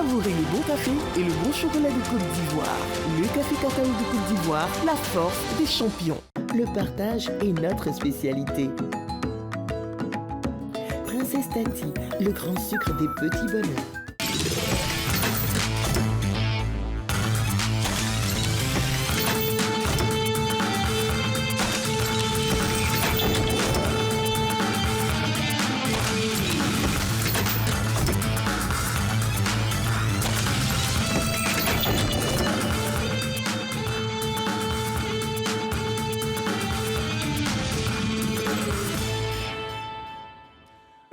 Savourez le bon café et le bon chocolat de Côte d'Ivoire. Le café cacao de Côte d'Ivoire, la force des champions. Le partage est notre spécialité. Princesse Tati, le grand sucre des petits bonheurs.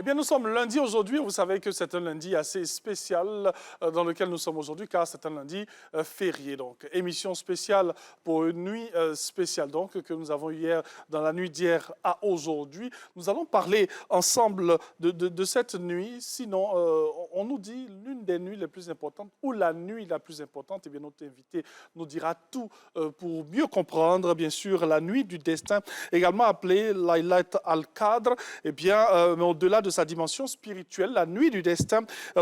Bien, nous sommes lundi aujourd'hui. Vous savez que c'est un lundi assez spécial dans lequel nous sommes aujourd'hui, car c'est un lundi férié. Donc, émission spéciale pour une nuit spéciale donc, que nous avons hier, dans la nuit d'hier à aujourd'hui. Nous allons parler ensemble de cette nuit. Sinon, on nous dit l'une des nuits les plus importantes ou la nuit la plus importante. Et bien, notre invité nous dira tout pour mieux comprendre, bien sûr, la nuit du destin, également appelée Laylat al-Qadr. Et bien, mais au-delà de sa dimension spirituelle, la nuit du destin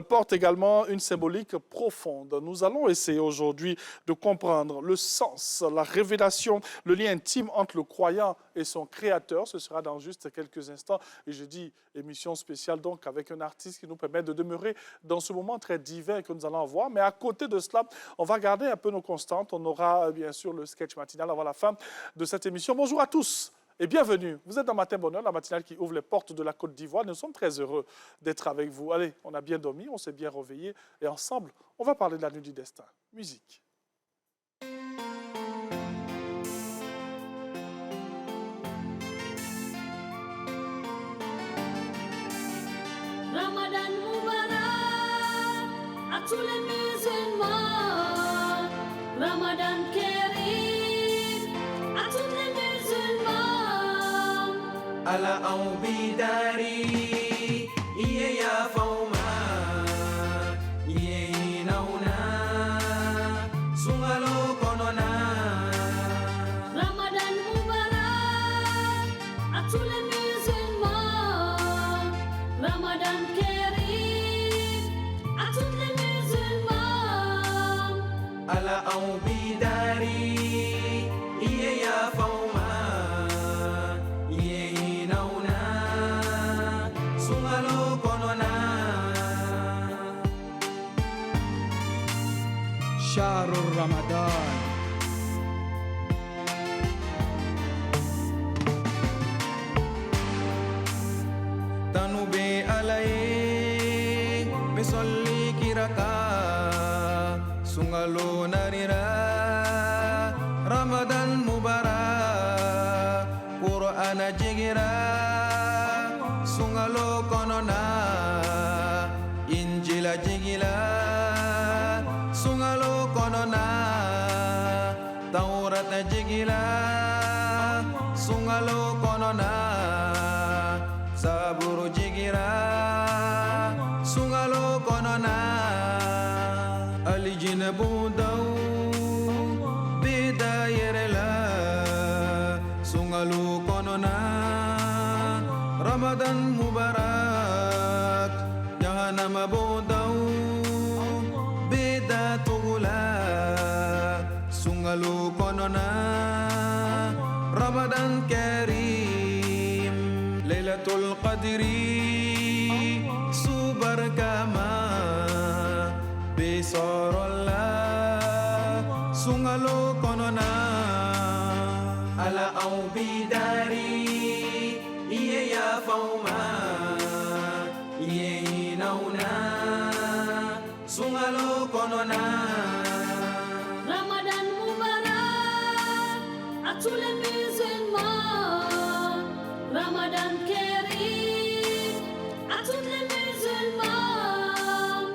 porte également une symbolique profonde. Nous allons essayer aujourd'hui de comprendre le sens, la révélation, le lien intime entre le croyant et son créateur. Ce sera dans juste quelques instants. Et je dis émission spéciale donc avec un artiste qui nous permet de demeurer dans ce moment très divin que nous allons avoir. Mais à côté de cela, on va garder un peu nos constantes. On aura bien sûr le sketch matinal avant la fin de cette émission. Bonjour à tous. Et bienvenue. Vous êtes dans Matin Bonheur, la matinale qui ouvre les portes de la Côte d'Ivoire. Nous sommes très heureux d'être avec vous. Allez, on a bien dormi, on s'est bien réveillé. Et ensemble, on va parler de la nuit du destin. Musique. Ramadan Mubarak à tous les musulmans. Ramadan Karim à tous les musulmans. Ala au bidari iye ya fauma iye inauna sungalo konona. Ramadan Mubarak à tous les musulmans. Ramadan Karim à tous les musulmans. Ala au bidari iye ya fauma. شهر رمضان تنوبي علي بصلي كركا سنغلو ناريرا رمضان مبارك قرآن جيرا سنغلو كونونا إنجيل جيلا sungalo konona taurat jigila sungalo konona saburu jigira sungalo konona alijina budau bidayerela sungalo konona Ramadan Mubarak Jahannam budau Sungalo konona Ramadan Karim Lailatul Qadri Subar kama Bisarallah Sungalo konona Ala au bidari Iye ya fauma Iye inauna Sungalo konona tous les musulmans. Ramadan Karim à tous les musulmans.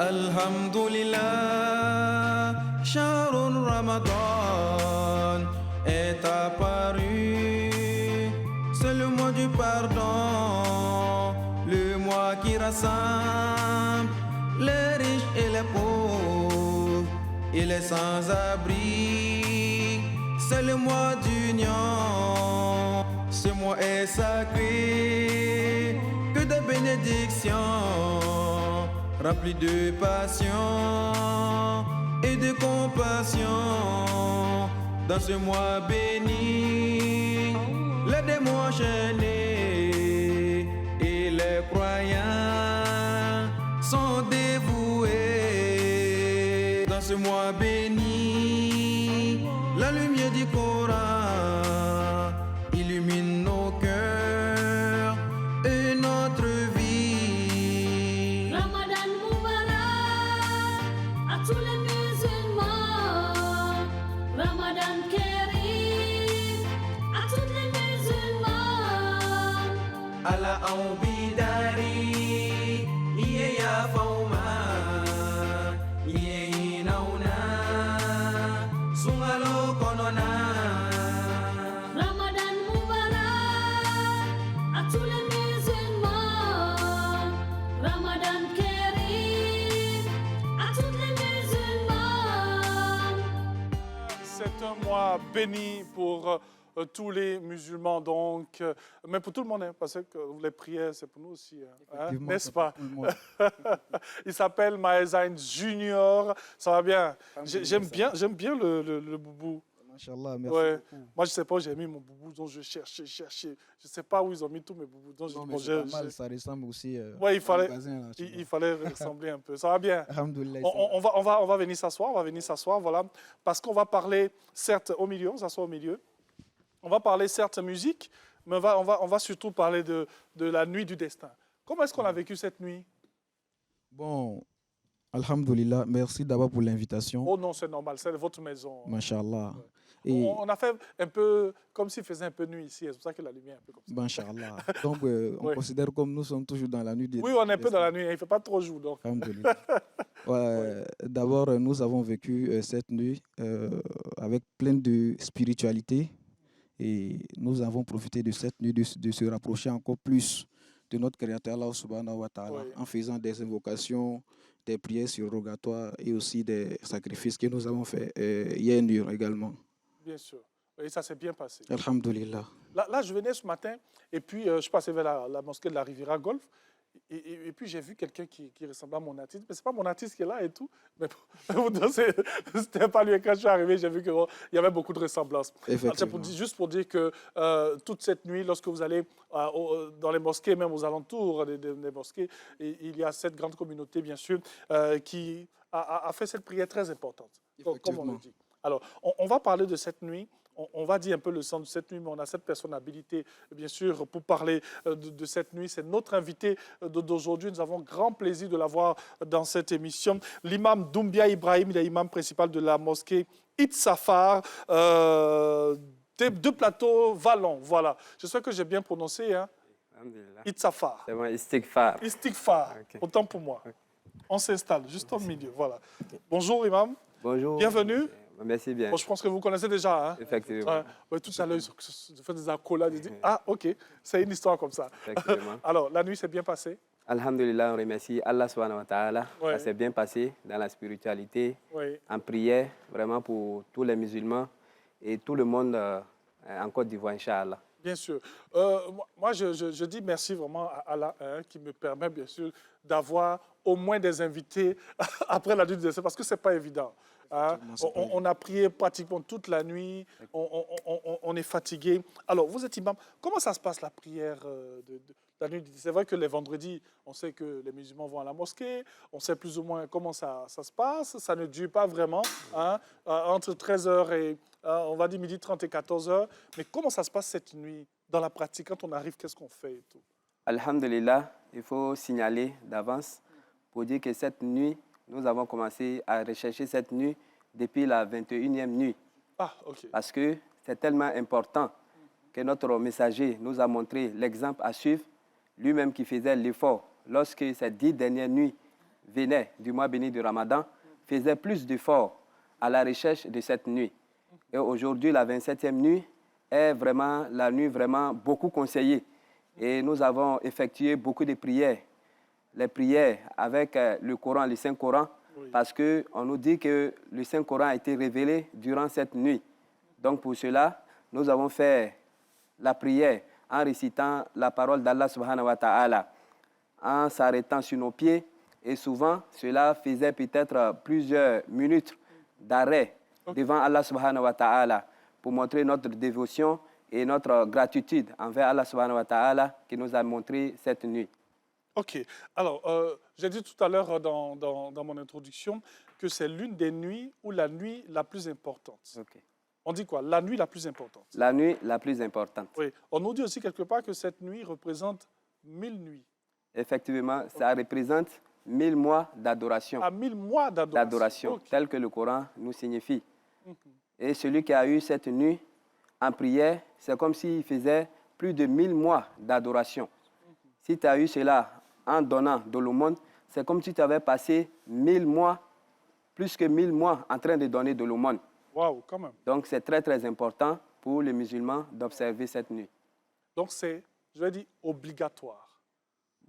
Alhamdulillah, Shahr Ramadan est apparu. C'est le mois du pardon, le mois qui rassemble les riches et les pauvres et les sans-abri. C'est le mois d'union, ce mois est sacré, que de bénédictions rempli de passion et de compassion. Dans ce mois béni, les démons enchaînés et les croyants sont dévoués. Dans ce mois béni, la lumière du Coran illumine nos cœurs et notre vie. Ramadan Moubarak à tous les musulmans. Ramadan Karim à tous les musulmans. Ala aubidari iye ya fauma iye inauna sungalo konona. Ramadan Moubarak à tous les musulmans. Ramadan Karim à tous les musulmans. C'est un mois béni pour tous les musulmans, donc, mais pour tout le monde, hein, parce que les prières, c'est pour nous aussi, hein, n'est-ce pas? Il s'appelle Maëzain Junior, ça va bien. J'aime bien le boubou. Machallah, merci Ouais. beaucoup. Moi, je ne sais pas où j'ai mis mon boubou, donc je cherchais. Je ne sais pas où ils ont mis tous mes boubous. Donc Non, bon, mais c'est pas mal, ça ressemble aussi Ouais, il au fallait, magasin, là, tu vois. il fallait ressembler un peu. Ça va bien. Alhamdoulilah, On va venir s'asseoir, voilà, parce qu'on va parler, certes, au milieu, on s'assoit au milieu. On va parler, certes, musique, mais on va surtout parler de la nuit du destin. Comment est-ce qu'on a vécu cette nuit? Bon, alhamdoulilah, merci d'abord pour l'invitation. Oh non, c'est normal, c'est votre maison. Machallah. Et On a fait un peu comme s'il faisait un peu nuit ici, c'est pour ça que la lumière est un peu comme ça. Machallah. Donc, on Ouais. considère comme nous sommes toujours dans la nuit. Oui, on est un peu dans la nuit, il ne fait pas trop jour. Donc. Alhamdoulilah. Ouais, d'abord, nous avons vécu cette nuit avec plein de spiritualité et nous avons profité de cette nuit de se rapprocher encore plus de notre Créateur Allah subhanahu wa ta'ala Oui. en faisant des invocations, des prières surrogatoires et aussi des sacrifices que nous avons fait hier nuit également. Bien sûr. Et ça s'est bien passé. Alhamdoulilah. Là, je venais ce matin et puis je passais vers la mosquée de la Riviera Golf. Et puis j'ai vu quelqu'un qui ressemblait à mon artiste, mais c'est pas mon artiste qui est là et tout. Mais c'était pas lui. Quand je suis arrivé, j'ai vu qu'il y avait beaucoup de ressemblances. Effectivement. C'est juste pour dire que toute cette nuit, lorsque vous allez dans les mosquées, même aux alentours des mosquées, il y a cette grande communauté, bien sûr, qui a fait cette prière très importante, comme on le dit. Alors, on va parler de cette nuit. On va dire un peu le sens de cette nuit, mais on a cette personnalité, bien sûr, pour parler de cette nuit. C'est notre invité d'aujourd'hui. Nous avons grand plaisir de l'avoir dans cette émission. L'imam Doumbia Ibrahim, il est imam principal de la mosquée Itzafar, de plateau Vallon. Voilà. J'espère que j'ai bien prononcé. Hein? Itzafar. C'est bon, Istighfar. Istighfar. Ok. Autant pour moi. On s'installe juste au milieu. Voilà. Bonjour, imam. Bonjour. Bienvenue. Merci bien. Bon, je pense que vous connaissez déjà. Hein? Effectivement. Ouais, tout à l'heure, ils font des accolades. Ils disent, ah, OK, c'est une histoire comme ça. Effectivement. Alors, la nuit s'est bien passée. Alhamdulillah, on remercie Allah subhanahu wa ta'ala. Ouais. Ça s'est bien passé dans la spiritualité, Oui. en prière, vraiment pour tous les musulmans et tout le monde en Côte d'Ivoire, Inch'Allah. Bien sûr. Moi, je dis merci vraiment à Allah qui me permet, bien sûr, d'avoir au moins des invités après la nuit du destin, parce que ce n'est pas évident. Hein. On a prié pratiquement toute la nuit, on est fatigué. Alors, vous êtes imam, comment ça se passe la prière de la nuit? C'est vrai que les vendredis, on sait que les musulmans vont à la mosquée, on sait plus ou moins comment ça se passe, ça ne dure pas vraiment, hein, entre 13h et, on va dire, 12h30 et 14h. Mais comment ça se passe cette nuit dans la pratique? Quand on arrive, qu'est-ce qu'on fait et tout? Alhamdulillah, il faut signaler d'avance pour dire que cette nuit, nous avons commencé à rechercher cette nuit depuis la 21e nuit. Ah, OK. Parce que c'est tellement important que notre messager nous a montré l'exemple à suivre, lui-même qui faisait l'effort lorsque ces 10 dernières nuits venaient du mois béni du Ramadan, faisait plus d'efforts à la recherche de cette nuit. Et aujourd'hui, la 27e nuit est vraiment la nuit vraiment beaucoup conseillée. Et nous avons effectué beaucoup de prières. Les prières avec le Coran, le Saint-Coran, oui. Parce qu'on nous dit que le Saint-Coran a été révélé durant cette nuit. Donc pour cela, nous avons fait la prière en récitant la parole d'Allah subhanahu wa ta'ala, en s'arrêtant sur nos pieds, Et souvent, cela faisait peut-être plusieurs minutes d'arrêt devant Allah subhanahu wa ta'ala pour montrer notre dévotion et notre gratitude envers Allah subhanahu wa ta'ala qui nous a montré cette nuit. Ok. Alors, j'ai dit tout à l'heure dans mon introduction que c'est l'une des nuits ou la nuit la plus importante. Ok. On dit quoi? La nuit la plus importante. La nuit la plus importante. Oui. On nous dit aussi quelque part que cette nuit représente 1000 nuits. Effectivement, ça représente 1000 mois d'adoration. À 1000 mois d'adoration. Ok. Tel que le Coran nous signifie. Et celui qui a eu cette nuit en prière, c'est comme s'il faisait plus de 1000 mois d'adoration. Si tu as eu cela en donnant de l'aumône, c'est comme si tu avais passé 1000 mois, plus que 1000 mois en train de donner de l'aumône. Waouh, quand même. Donc, c'est très, très important pour les musulmans d'observer cette nuit. Donc, c'est, je vais dire, obligatoire.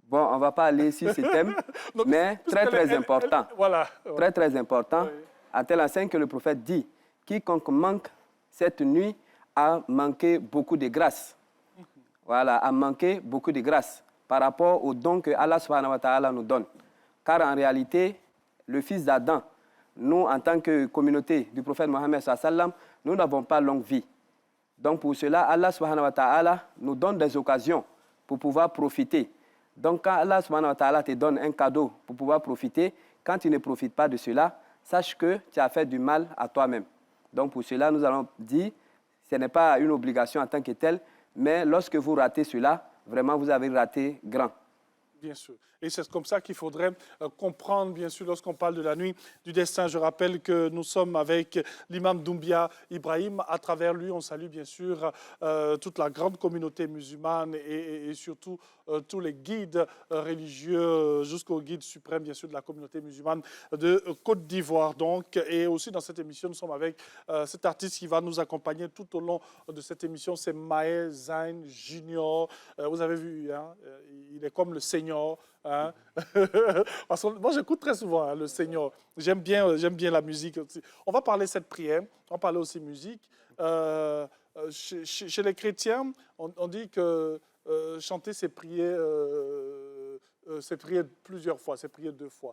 Bon, on ne va pas aller sur ce thème, Donc, mais très, très important. Voilà. Très, très important. Oui. À tel enseigne que le prophète dit, quiconque manque cette nuit a manqué beaucoup de grâce. Voilà, a manqué beaucoup de grâce par rapport aux dons que Allah subhanahu wa ta'ala nous donne. Car en réalité, le fils d'Adam, nous, en tant que communauté du prophète Mohammed sallallahu alayhi wa sallam, nous n'avons pas longue vie. Donc pour cela, Allah subhanahu wa ta'ala nous donne des occasions pour pouvoir profiter. Donc quand Allah subhanahu wa ta'ala te donne un cadeau pour pouvoir profiter, quand tu ne profites pas de cela, sache que tu as fait du mal à toi-même. Donc pour cela, nous allons dire, ce n'est pas une obligation en tant que telle, mais lorsque vous ratez cela, vraiment vous avez raté grand. Bien sûr. Et c'est comme ça qu'il faudrait comprendre, bien sûr, lorsqu'on parle de la nuit du destin. Je rappelle que nous sommes avec l'imam Doumbia Ibrahim. À travers lui, on salue bien sûr toute la grande communauté musulmane et surtout tous les guides religieux jusqu'au guide suprême, bien sûr, de la communauté musulmane de Côte d'Ivoire. Donc, et aussi dans cette émission, nous sommes avec cet artiste qui va nous accompagner tout au long de cette émission. C'est Maë Zain Junior. Vous avez vu, hein, il est comme le Seigneur. Hein? Parce que moi, j'écoute très souvent hein, le Seigneur. J'aime bien la musique aussi. On va parler de cette prière, on va parler aussi musique. Chez les chrétiens, on dit que chanter, c'est prier plusieurs fois, c'est prier 2 fois.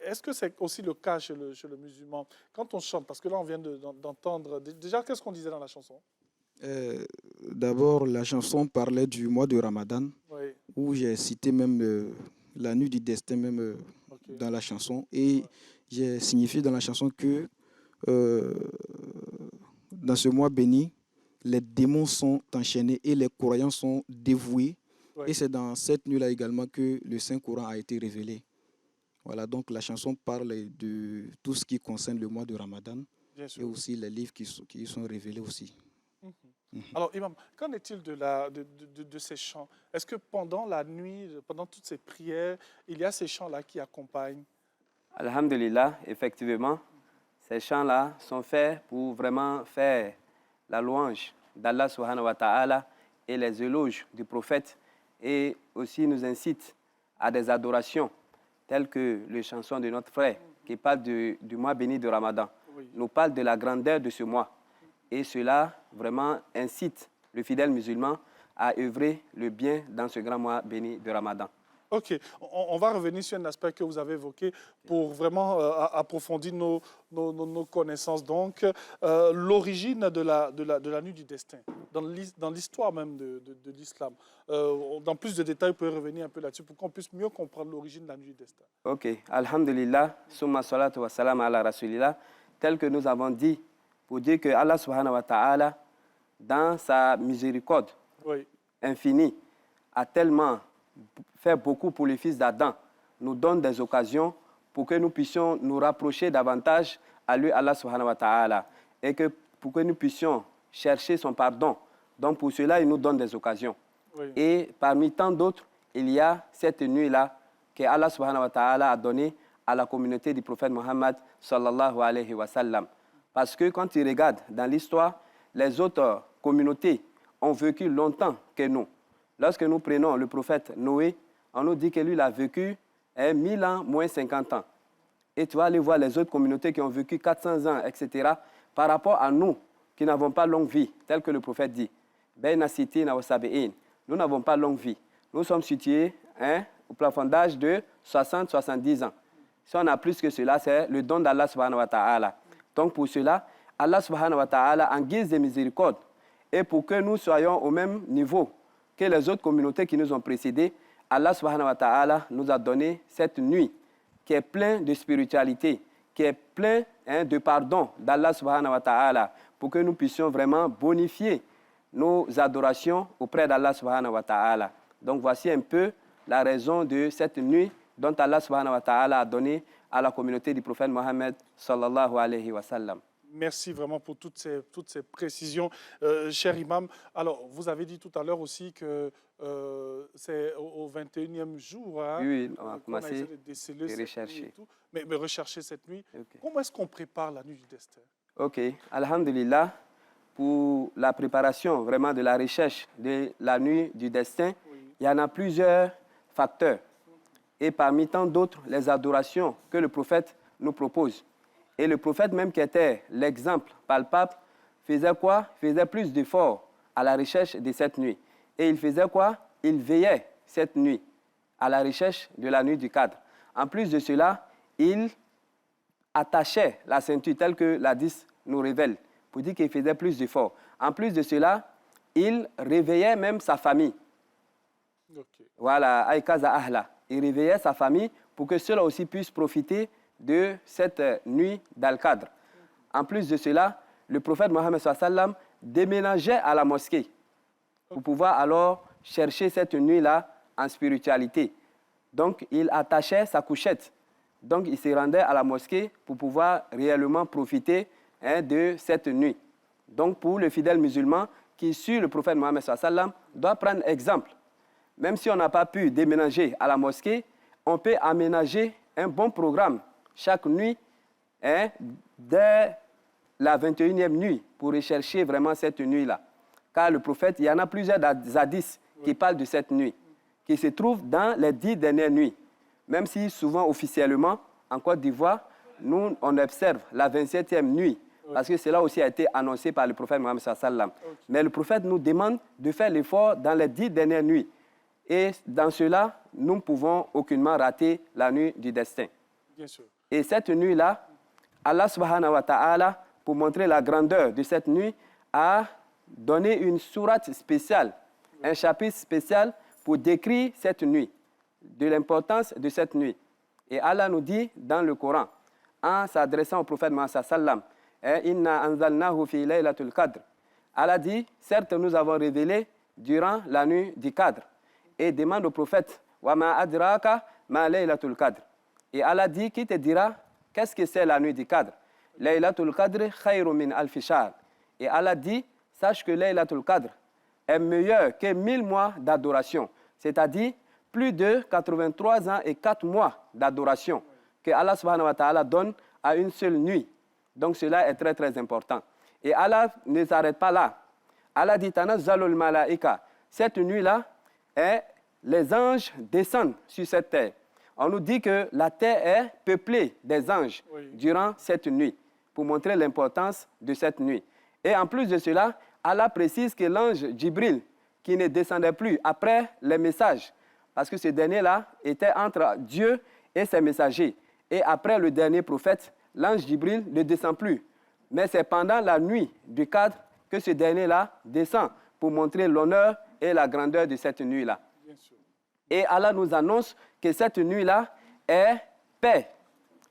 Est-ce que c'est aussi le cas chez le musulman? Quand on chante, parce que là, on vient d'entendre... Déjà, qu'est-ce qu'on disait dans la chanson? D'abord, la chanson parlait du mois de Ramadan, Oui. où j'ai cité même la nuit du destin même Ok. dans la chanson. Et j'ai signifié dans la chanson que dans ce mois béni, les démons sont enchaînés et les croyants sont dévoués. Oui. Et c'est dans cette nuit-là également que le Saint-Coran a été révélé. Voilà, donc la chanson parle de tout ce qui concerne le mois de Ramadan Bien et sûr. aussi les livres qui sont révélés aussi. Alors, Imam, qu'en est-il de ces chants? Est-ce que pendant la nuit, pendant toutes ces prières, il y a ces chants-là qui accompagnent? Alhamdulillah, effectivement, ces chants-là sont faits pour vraiment faire la louange d'Allah subhanahu wa ta'ala et les éloges du prophète et aussi nous incitent à des adorations telles que les chansons de notre frère qui parle du mois béni de Ramadan. Oui. Nous parle de la grandeur de ce mois. Et cela vraiment incite le fidèle musulman à œuvrer le bien dans ce grand mois béni de Ramadan. Ok, on va revenir sur un aspect que vous avez évoqué pour vraiment approfondir nos connaissances. Donc, l'origine de la nuit du destin, dans l'histoire même de l'islam. Dans plus de détails, vous pouvez revenir un peu là-dessus pour qu'on puisse mieux comprendre l'origine de la nuit du destin. Ok, alhamdulillah, summa salatu wa salam ala rasulillah, tel que nous avons dit, pour dire que Allah subhanahu wa ta'ala, dans sa miséricorde Oui. infinie, a tellement fait beaucoup pour les fils d'Adam, nous donne des occasions pour que nous puissions nous rapprocher davantage à lui, Allah subhanahu wa ta'ala, et que pour que nous puissions chercher son pardon. Donc pour cela, il nous donne des occasions. Oui. Et parmi tant d'autres, il y a cette nuit-là que Allah subhanahu wa ta'ala a donnée à la communauté du prophète Mohammed sallallahu alayhi wa sallam. Parce que quand tu regardes dans l'histoire, les autres communautés ont vécu longtemps que nous. Lorsque nous prenons le prophète Noé, on nous dit que lui, il a vécu 1000 ans moins 50 ans. Et tu vas aller voir les autres communautés qui ont vécu 400 ans, etc. Par rapport à nous, qui n'avons pas longue vie, tel que le prophète dit. Nous n'avons pas longue vie. Nous sommes situés au plafond d'âge de 60-70 ans. Si on a plus que cela, c'est le don d'Allah subhanahu wa ta'ala. Donc pour cela, Allah subhanahu wa ta'ala, en guise de miséricorde, et pour que nous soyons au même niveau que les autres communautés qui nous ont précédés, Allah subhanahu wa ta'ala nous a donné cette nuit qui est pleine de spiritualité, qui est pleine de pardon d'Allah subhanahu wa ta'ala, pour que nous puissions vraiment bonifier nos adorations auprès d'Allah subhanahu wa ta'ala. Donc voici un peu la raison de cette nuit dont Allah subhanahu wa ta'ala a donné à la communauté du prophète Mohammed sallallahu alayhi wa sallam. Merci vraiment pour toutes ces précisions, cher imam. Alors, vous avez dit tout à l'heure aussi que c'est au 21e jour Oui, on a qu'on commencé de déceler et cette nuit rechercher. et tout. Mais rechercher cette nuit. Ok. Comment est-ce qu'on prépare la nuit du destin? Ok, alhamdulillah, pour la préparation vraiment de la recherche de la nuit du destin, il y en a plusieurs facteurs. Et parmi tant d'autres, les adorations que le prophète nous propose. Et le prophète même qui était l'exemple palpable, faisait quoi? Faisait plus d'efforts à la recherche de cette nuit. Et il faisait quoi? Il veillait cette nuit à la recherche de la nuit du cadre. En plus de cela, il attachait la ceinture telle que l'hadith nous révèle, pour dire qu'il faisait plus d'efforts. En plus de cela, il réveillait même sa famille. Okay. Voilà, Aïkaza Ahla. Il réveillait sa famille pour que ceux-là aussi puissent profiter de cette nuit d'Al-Qadr. En plus de cela, le prophète Mohammed sallam déménageait à la mosquée pour pouvoir alors chercher cette nuit-là en spiritualité. Donc, il attachait sa couchette. Donc, il se rendait à la mosquée pour pouvoir réellement profiter de cette nuit. Donc, pour le fidèle musulman qui suit le prophète Mohammed sallam doit prendre exemple. Même si on n'a pas pu déménager à la mosquée, on peut aménager un bon programme chaque nuit, dès la 21e nuit, pour rechercher vraiment cette nuit-là. Car le prophète, il y en a plusieurs hadiths qui parlent de cette nuit, qui se trouvent dans les 10 dernières nuits. Même si souvent, officiellement, en Côte d'Ivoire, nous, on observe la 27e nuit, parce que cela aussi a été annoncé par le prophète Mohammed sallam. Mais le prophète nous demande de faire l'effort dans les 10 dernières nuits. Et dans cela, nous ne pouvons aucunement rater la nuit du destin. Bien sûr. Et cette nuit-là, Allah subhanahu wa ta'ala, pour montrer la grandeur de cette nuit, a donné une sourate spéciale, un chapitre spécial pour décrire cette nuit, de l'importance de cette nuit. Et Allah nous dit dans le Coran, en s'adressant au prophète Muhammad sallam, Inna anzalnahu fi laylatul qadr. Allah dit, certes nous avons révélé durant la nuit du Qadr. Et demande au prophète, wa ma adraka ma laylatul qadr. Et Allah dit, qui te dira, qu'est-ce que c'est la nuit du Qadr? Laylatul Qadr khayru min alfi shahr. Et Allah dit, sache que Laylatul Qadr est meilleur que 1000 mois d'adoration. C'est-à-dire plus de 83 ans et 4 mois d'adoration que Allah subhanahu wa ta'ala donne à une seule nuit. Donc cela est très très important. Et Allah ne s'arrête pas là. Allah dit, tanazzalul malaika. Cette nuit-là, les anges descendent sur cette terre. On nous dit que la terre est peuplée des anges durant cette nuit, pour montrer l'importance de cette nuit. Et en plus de cela, Allah précise que l'ange Djibril, qui ne descendait plus après les messages, parce que ce dernier-là était entre Dieu et ses messagers. Et après le dernier prophète, l'ange Djibril ne descend plus. Mais c'est pendant la nuit du Qadr que ce dernier-là descend pour montrer l'honneur et la grandeur de cette nuit-là. Et Allah nous annonce que cette nuit-là est paix.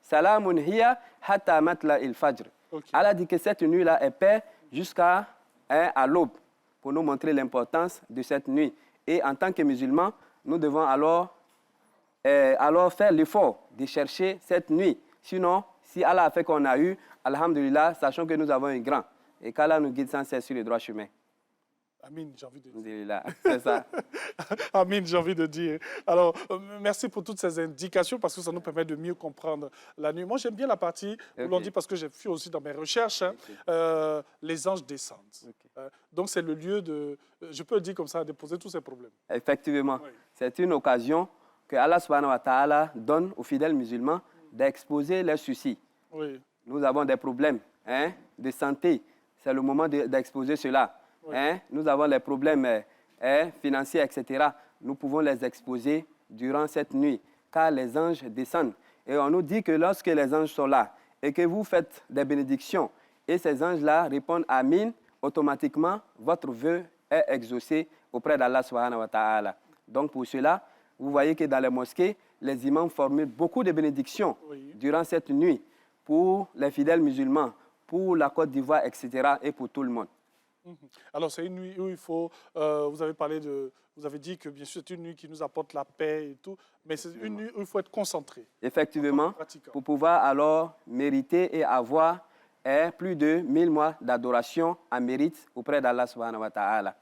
Salamun hiya hatta matla il fajr. Allah dit que cette nuit-là est paix jusqu'à à l'aube, pour nous montrer l'importance de cette nuit. Et en tant que musulmans, nous devons alors faire l'effort de chercher cette nuit. Sinon, si Allah a fait qu'on a eu, alhamdulillah, sachons que nous avons un grand. Et qu'Allah nous guide sans cesse sur le droit chemin. Amin, j'ai envie de dire. Alhamdulillah, c'est ça. Amin, j'ai envie de dire. Alors, merci pour toutes ces indications parce que ça nous permet de mieux comprendre la nuit. Moi, j'aime bien la partie où l'on dit, parce que j'ai fait aussi dans mes recherches, les anges descendent. Donc, c'est le lieu de, je peux le dire comme ça, de poser tous ces problèmes. Effectivement, c'est une occasion que Allah subhanahu wa ta'ala donne aux fidèles musulmans d'exposer leurs soucis. Nous avons des problèmes de santé. C'est le moment d'exposer cela. Nous avons les problèmes financiers, etc. Nous pouvons les exposer durant cette nuit, car les anges descendent. Et on nous dit que lorsque les anges sont là et que vous faites des bénédictions, et ces anges-là répondent Amin, automatiquement, votre vœu est exaucé auprès d'Allah subhanahu wa ta'ala. Donc pour cela, vous voyez que dans les mosquées, les imams formulent beaucoup de bénédictions durant cette nuit pour les fidèles musulmans, pour la Côte d'Ivoire, etc. et pour tout le monde. Alors, c'est une nuit où il faut, vous avez dit que bien sûr c'est une nuit qui nous apporte la paix et tout, mais c'est une nuit où il faut être concentré. Effectivement, pour pouvoir alors mériter et avoir plus de 1000 mois d'adoration en mérite auprès d'Allah subhanahu wa ta'ala.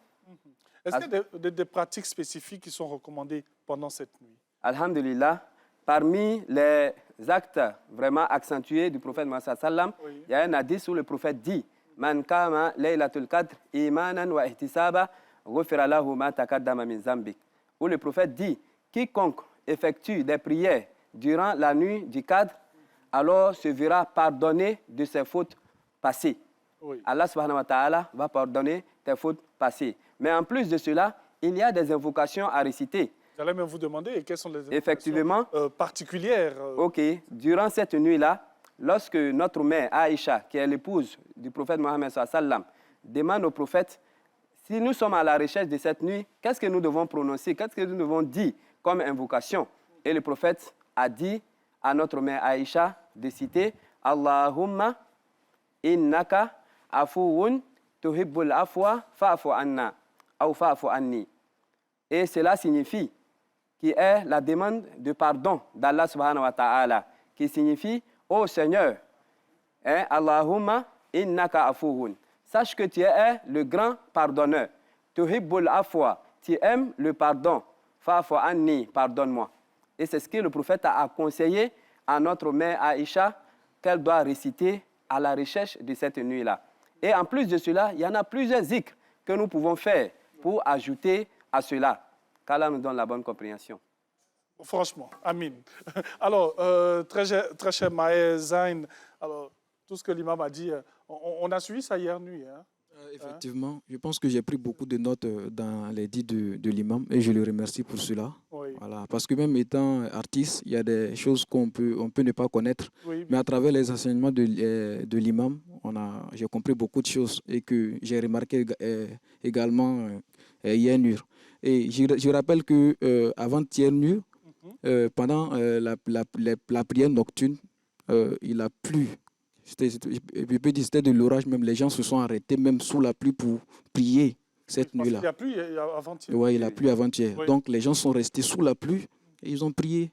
Est-ce qu'il y a des pratiques spécifiques qui sont recommandées pendant cette nuit? Alhamdulillah, parmi les actes vraiment accentués du prophète Muhammad sallam, il y a un hadith où le prophète dit Man kama laylatul qadr imanan wa ihtisaba ghufira lahu ma taqaddama min zambik. Où le prophète dit quiconque effectue des prières durant la nuit du Qadr, alors se verra pardonner de ses fautes passées. Allah subhanahu wa ta'ala va pardonner tes fautes passées. Mais en plus de cela, il y a des invocations à réciter. J'allais même vous demander quelles sont les invocations Effectivement, particulières. Ok, durant cette nuit-là, lorsque notre mère Aïcha, qui est l'épouse du prophète Mohammed sallam, demande au prophète, si nous sommes à la recherche de cette nuit, qu'est-ce que nous devons prononcer, qu'est-ce que nous devons dire comme invocation? Et le prophète a dit à notre mère Aïcha de citer Allahumma innaka afuwun tuhibbul afwa fa'fu anna ou fa'fu anni. Et cela signifie qui est la demande de pardon d'Allah subhanahu wa ta'ala, qui signifie ô Seigneur, Allahumma innaka afuwun. Sache que tu es le grand pardonneur. Tuhibbul afwa, tu aimes le pardon. Fa'fu anni, pardonne-moi. Et c'est ce que le prophète a conseillé à notre mère Aïcha qu'elle doit réciter à la recherche de cette nuit-là. Et en plus de cela, il y en a plusieurs zikrs que nous pouvons faire pour ajouter à cela. Qu'Allah nous donne la bonne compréhension. Franchement, Amin. Alors, très cher Maë Zain, alors, tout ce que l'imam a dit, on a suivi ça hier nuit. Hein? Effectivement, je pense que j'ai pris beaucoup de notes dans les dits de l'imam et je le remercie pour cela. Oui. Voilà, parce que même étant artiste, il y a des choses on peut ne pas connaître, mais à travers les enseignements de l'imam, j'ai compris beaucoup de choses et que j'ai remarqué également hier nuit. Et je rappelle que avant-hier nuit, pendant la prière nocturne, il a plu. Je peux dire c'était de l'orage, même les gens se sont arrêtés même sous la pluie pour prier cette nuit-là. Il a plu avant-hier. Oui, il a plu avant-hier. Oui. Donc les gens sont restés sous la pluie et ils ont prié.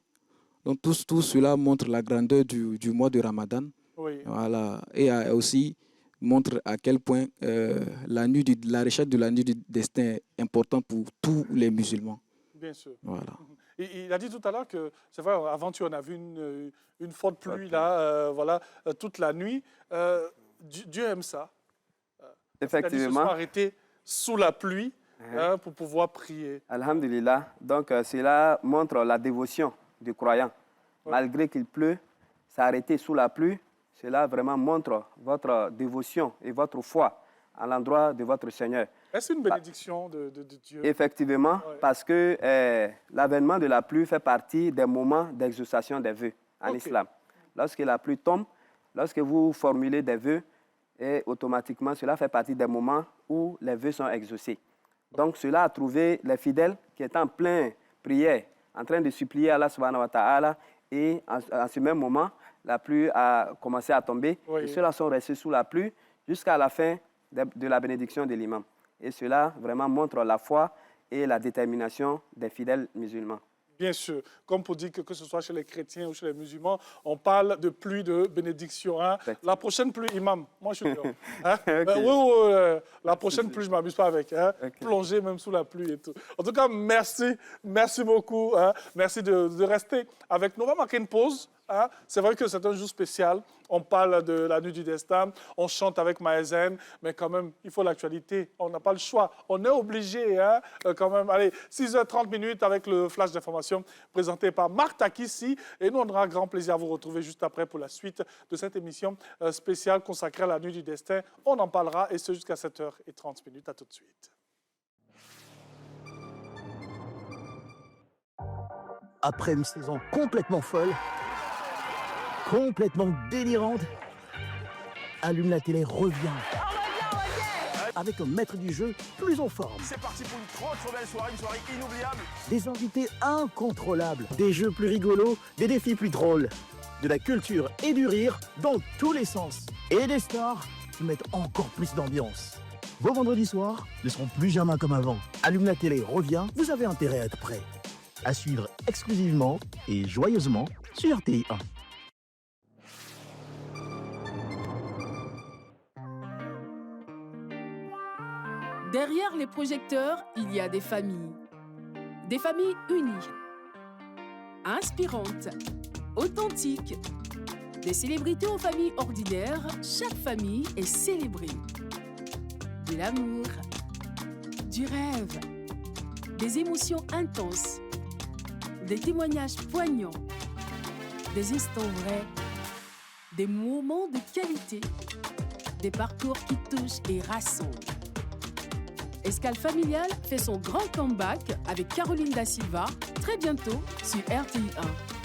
Donc tout cela montre la grandeur du mois de Ramadan. Oui. Voilà. Et aussi montre à quel point la recherche de la nuit du destin est importante pour tous les musulmans. Bien sûr. Voilà. Il a dit tout à l'heure que, c'est vrai, avant-hier, on a vu une forte pluie là, voilà, toute la nuit. Dieu aime ça. Effectivement. Ils se sont arrêtés sous la pluie pour pouvoir prier. Alhamdulillah. Donc, cela montre la dévotion du croyant. Malgré qu'il pleut, s'arrêter sous la pluie, cela vraiment montre votre dévotion et votre foi à l'endroit de votre Seigneur. Est-ce une bénédiction de Dieu? Effectivement, parce que l'avènement de la pluie fait partie des moments d'exaucation des vœux en islam. Lorsque la pluie tombe, lorsque vous formulez des vœux, et automatiquement, cela fait partie des moments où les vœux sont exaucés. Donc, cela a trouvé les fidèles qui étaient en pleine prière, en train de supplier Allah subhanahu wa ta'ala, et en ce même moment, la pluie a commencé à tomber, et ceux-là sont restés sous la pluie jusqu'à la fin de la bénédiction de l'imam. Et cela vraiment montre la foi et la détermination des fidèles musulmans. Bien sûr, comme pour dire que ce soit chez les chrétiens ou chez les musulmans, on parle de pluie de bénédiction. Hein? La prochaine pluie, imam, moi je suis dehors. Hein? La prochaine pluie, je ne m'amuse pas avec. Hein? Plonger même sous la pluie et tout. En tout cas, merci beaucoup. Hein? Merci de rester avec nous. On va marquer une pause. Hein? C'est vrai que c'est un jour spécial. On parle de la nuit du destin, on chante avec Maëzen, mais quand même, il faut l'actualité. On n'a pas le choix. On est obligé, hein, quand même. Allez, 6h30 avec le flash d'information présenté par Marc Takissi. Et nous, on aura grand plaisir à vous retrouver juste après pour la suite de cette émission spéciale consacrée à la nuit du destin. On en parlera et ce jusqu'à 7h30. À tout de suite. Après une saison complètement folle, complètement délirante, Allume la télé revient. Avec un maître du jeu plus en forme. C'est parti pour une trop belle soirée, une soirée inoubliable. Des invités incontrôlables, des jeux plus rigolos, des défis plus drôles. De la culture et du rire dans tous les sens. Et des stars qui mettent encore plus d'ambiance. Vos vendredis soirs ne seront plus jamais comme avant. Allume la télé revient, vous avez intérêt à être prêt. À suivre exclusivement et joyeusement sur RTI 1. Derrière les projecteurs, il y a des familles. Des familles unies, inspirantes, authentiques. Des célébrités aux familles ordinaires, chaque famille est célébrée. De l'amour, du rêve, des émotions intenses, des témoignages poignants, des instants vrais, des moments de qualité, des parcours qui touchent et rassemblent. Escale familiale fait son grand comeback avec Caroline Da Silva, très bientôt sur RTI 1.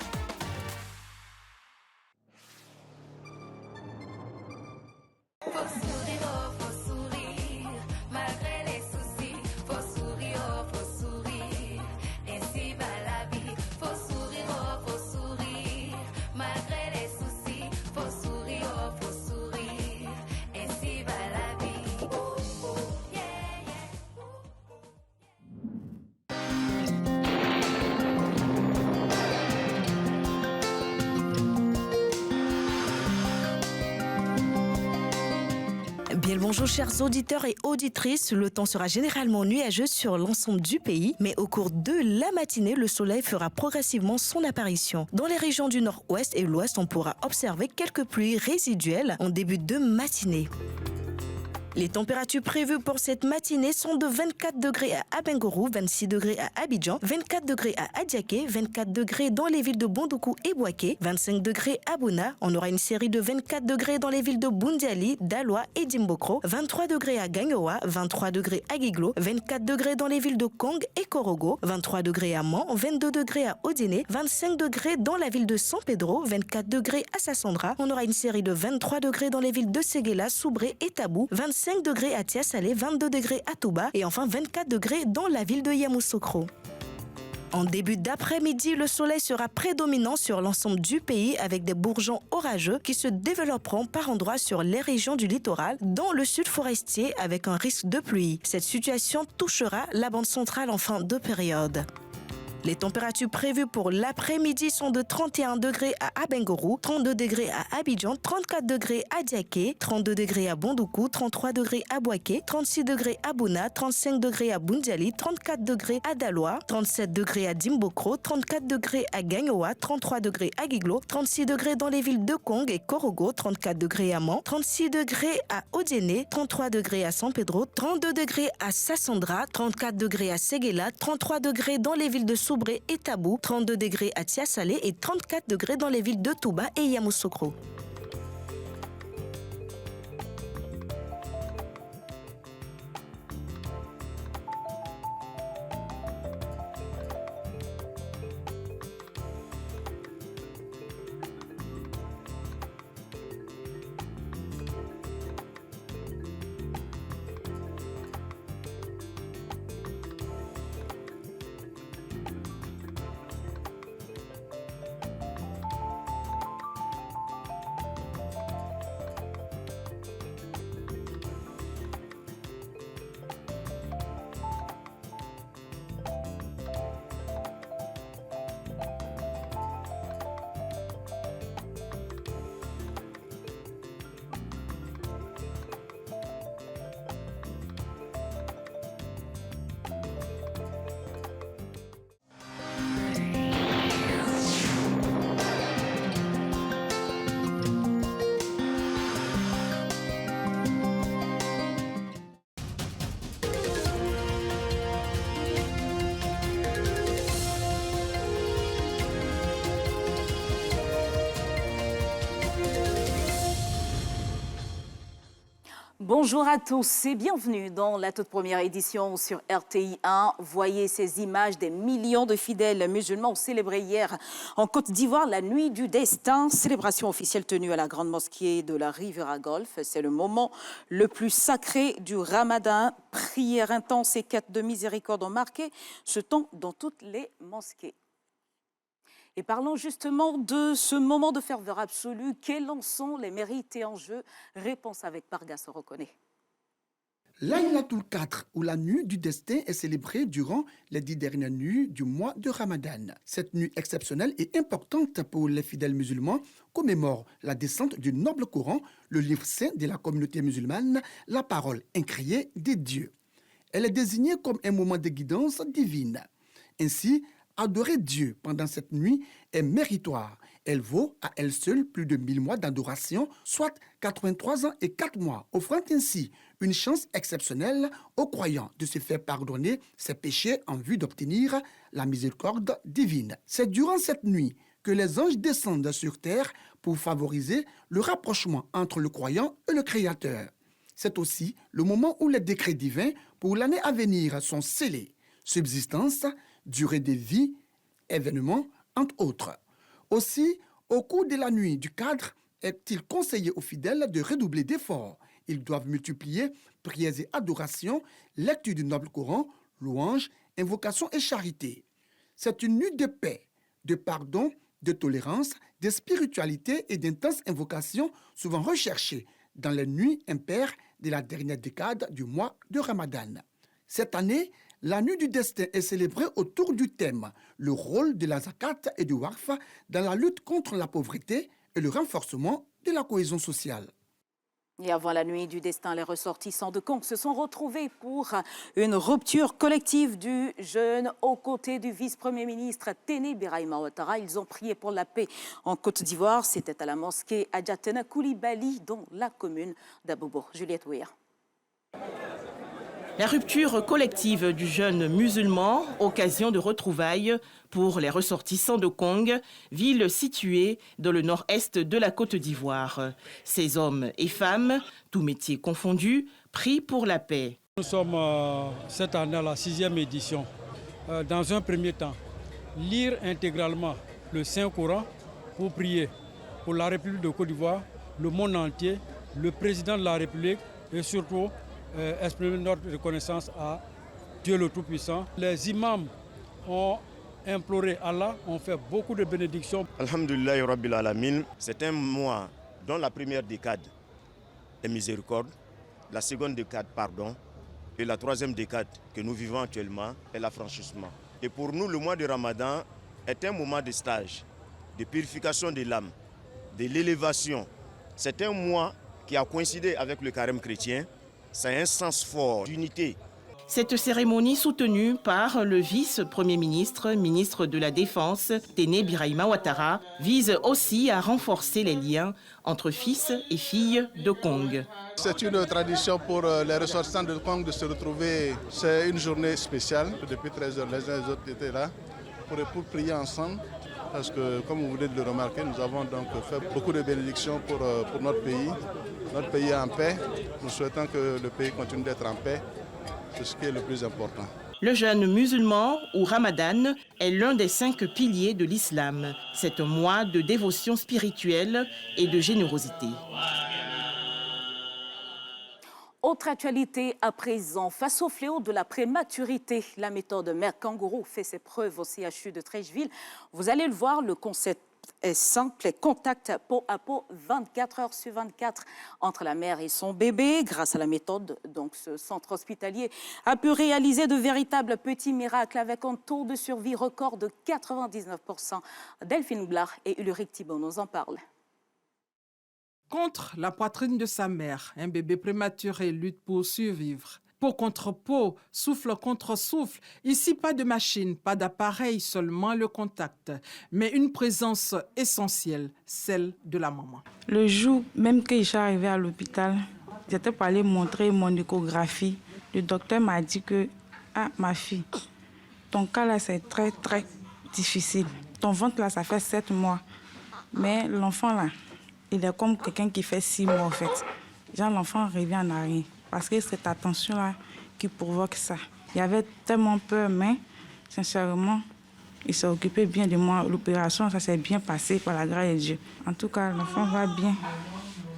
Bien le bonjour chers auditeurs et auditrices, le temps sera généralement nuageux sur l'ensemble du pays, mais au cours de la matinée, le soleil fera progressivement son apparition. Dans les régions du nord-ouest et l'ouest, on pourra observer quelques pluies résiduelles en début de matinée. Les températures prévues pour cette matinée sont de 24 degrés à Abengourou, 26 degrés à Abidjan, 24 degrés à Adiaké, 24 degrés dans les villes de Bondoukou et Bouaké, 25 degrés à Bouna. On aura une série de 24 degrés dans les villes de Boundiali, Daloa et Dimbokro, 23 degrés à Gagnoa, 23 degrés à Guiglo, 24 degrés dans les villes de Kong et Korogo, 23 degrés à Mans, 22 degrés à Odiné, 25 degrés dans la ville de San Pedro, 24 degrés à Sassandra. On aura une série de 23 degrés dans les villes de Séguéla, Soubré et Tabou, 25 degrés à Tiasalé, 22 degrés à Touba et enfin 24 degrés dans la ville de Yamoussoukro. En début d'après-midi, le soleil sera prédominant sur l'ensemble du pays avec des bourgeons orageux qui se développeront par endroits sur les régions du littoral, dans le sud forestier avec un risque de pluie. Cette situation touchera la bande centrale en fin de période. Les températures prévues pour l'après-midi sont de 31 degrés à Abengourou, 32 degrés à Abidjan, 34 degrés à Diaké, 32 degrés à Bondoukou, 33 degrés à Bouaké, 36 degrés à Bouna, 35 degrés à Boundiali, 34 degrés à Daloa, 37 degrés à Dimbokro, 34 degrés à Gagnoa, 33 degrés à Guiglo, 36 degrés dans les villes de Kong et Korogo, 34 degrés à Mans, 36 degrés à Odiéné, 33 degrés à San Pedro, 32 degrés à Sassandra, 34 degrés à Séguéla, 33 degrés dans les villes de Soubré et Tabou, 32 degrés à Tiasalé et 34 degrés dans les villes de Touba et Yamoussoukro. Bonjour à tous et bienvenue dans la toute première édition sur RTI 1. Voyez ces images des millions de fidèles musulmans ont célébré hier en Côte d'Ivoire la nuit du destin. Célébration officielle tenue à la grande mosquée de la Riviera Golf. C'est le moment le plus sacré du Ramadan. Prières intenses et quêtes de miséricorde ont marqué ce temps dans toutes les mosquées. Et parlons justement de ce moment de ferveur absolue. Quels en sont les mérites et enjeux? Réponse avec Pargas Reconnaît. Laylatul Qadr, ou la nuit du destin, est célébrée durant les 10 dernières nuits du mois de Ramadan. Cette nuit exceptionnelle et importante pour les fidèles musulmans commémore la descente du noble Coran, le livre saint de la communauté musulmane, la parole incriée des dieux. Elle est désignée comme un moment de guidance divine. Ainsi, adorer Dieu pendant cette nuit est méritoire. Elle vaut à elle seule plus de 1000 mois d'adoration, soit 83 ans et 4 mois, offrant ainsi une chance exceptionnelle aux croyants de se faire pardonner ses péchés en vue d'obtenir la miséricorde divine. C'est durant cette nuit que les anges descendent sur terre pour favoriser le rapprochement entre le croyant et le Créateur. C'est aussi le moment où les décrets divins pour l'année à venir sont scellés. Subsistance, durée de vie, événements, entre autres. Aussi, au cours de la nuit du Qadr, est-il conseillé aux fidèles de redoubler d'efforts. Ils doivent multiplier prières et adorations, lecture du noble Coran, louanges, invocations et charité. C'est une nuit de paix, de pardon, de tolérance, de spiritualité et d'intenses invocations souvent recherchées dans les nuits impaires de la dernière décade du mois de Ramadan. Cette année, la nuit du destin est célébrée autour du thème « Le rôle de la zakat et du waqf dans la lutte contre la pauvreté et le renforcement de la cohésion sociale ». Et avant la nuit du destin, les ressortissants de Kong se sont retrouvés pour une rupture collective du jeûne aux côtés du vice-premier ministre Téné Birahima Ouattara. Ils ont prié pour la paix en Côte d'Ivoire. C'était à la mosquée Adjatena Koulibaly, dans la commune d'Abobo. Juliette Ouir. La rupture collective du jeûne musulman, occasion de retrouvailles pour les ressortissants de Kong, ville située dans le nord-est de la Côte d'Ivoire. Ces hommes et femmes, tous métiers confondus, prient pour la paix. Nous sommes cette année à la 6e édition. Dans un premier temps, lire intégralement le Saint-Coran pour prier pour la République de Côte d'Ivoire, le monde entier, le président de la République et surtout exprimer notre reconnaissance à Dieu le Tout-Puissant. Les imams ont imploré Allah, ont fait beaucoup de bénédictions. Alhamdulillah Rabbil Alamin, c'est un mois dont la première décade est miséricorde, la seconde décade pardon, et la troisième décade que nous vivons actuellement est l'affranchissement. Et pour nous, le mois de Ramadan est un moment de stage, de purification de l'âme, de l'élévation. C'est un mois qui a coïncidé avec le carême chrétien. C'est un sens fort d'unité. Cette cérémonie soutenue par le vice-premier ministre, ministre de la Défense, Téné Birahima Ouattara, vise aussi à renforcer les liens entre fils et filles de Kong. C'est une tradition pour les ressortissants de Kong de se retrouver. C'est une journée spéciale. Depuis 13 heures, les uns et les autres étaient là pour prier ensemble. Parce que, comme vous venez de le remarquer, nous avons donc fait beaucoup de bénédictions pour notre pays. Notre pays est en paix. Nous souhaitons que le pays continue d'être en paix. C'est ce qui est le plus important. Le jeûne musulman, ou Ramadan, est l'un des 5 piliers de l'islam. C'est un mois de dévotion spirituelle et de générosité. Autre actualité à présent, face au fléau de la prématurité, la méthode mère kangourou fait ses preuves au CHU de Treichville. Vous allez le voir, le concept est simple, contact peau à peau 24 heures sur 24 entre la mère et son bébé. Grâce à la méthode, donc, ce centre hospitalier a pu réaliser de véritables petits miracles avec un taux de survie record de 99%. Delphine Blard et Ulrich Thibault nous en parlent. Contre la poitrine de sa mère, un bébé prématuré lutte pour survivre. Peau contre peau, souffle contre souffle. Ici, pas de machine, pas d'appareil, seulement le contact. Mais une présence essentielle, celle de la maman. Le jour même que je suis arrivée à l'hôpital, j'étais pour aller montrer mon échographie. Le docteur m'a dit que, ma fille, ton cas là, c'est très, très difficile. Ton ventre là, ça fait 7 mois. Mais l'enfant là, il est comme quelqu'un qui fait 6 mois en fait. genre l'enfant revient en arrière. Parce que cette attention-là qui provoque ça. Il y avait tellement peur, mais sincèrement, il s'est occupé bien de moi. L'opération, ça s'est bien passé par la grâce de Dieu. En tout cas, l'enfant va bien.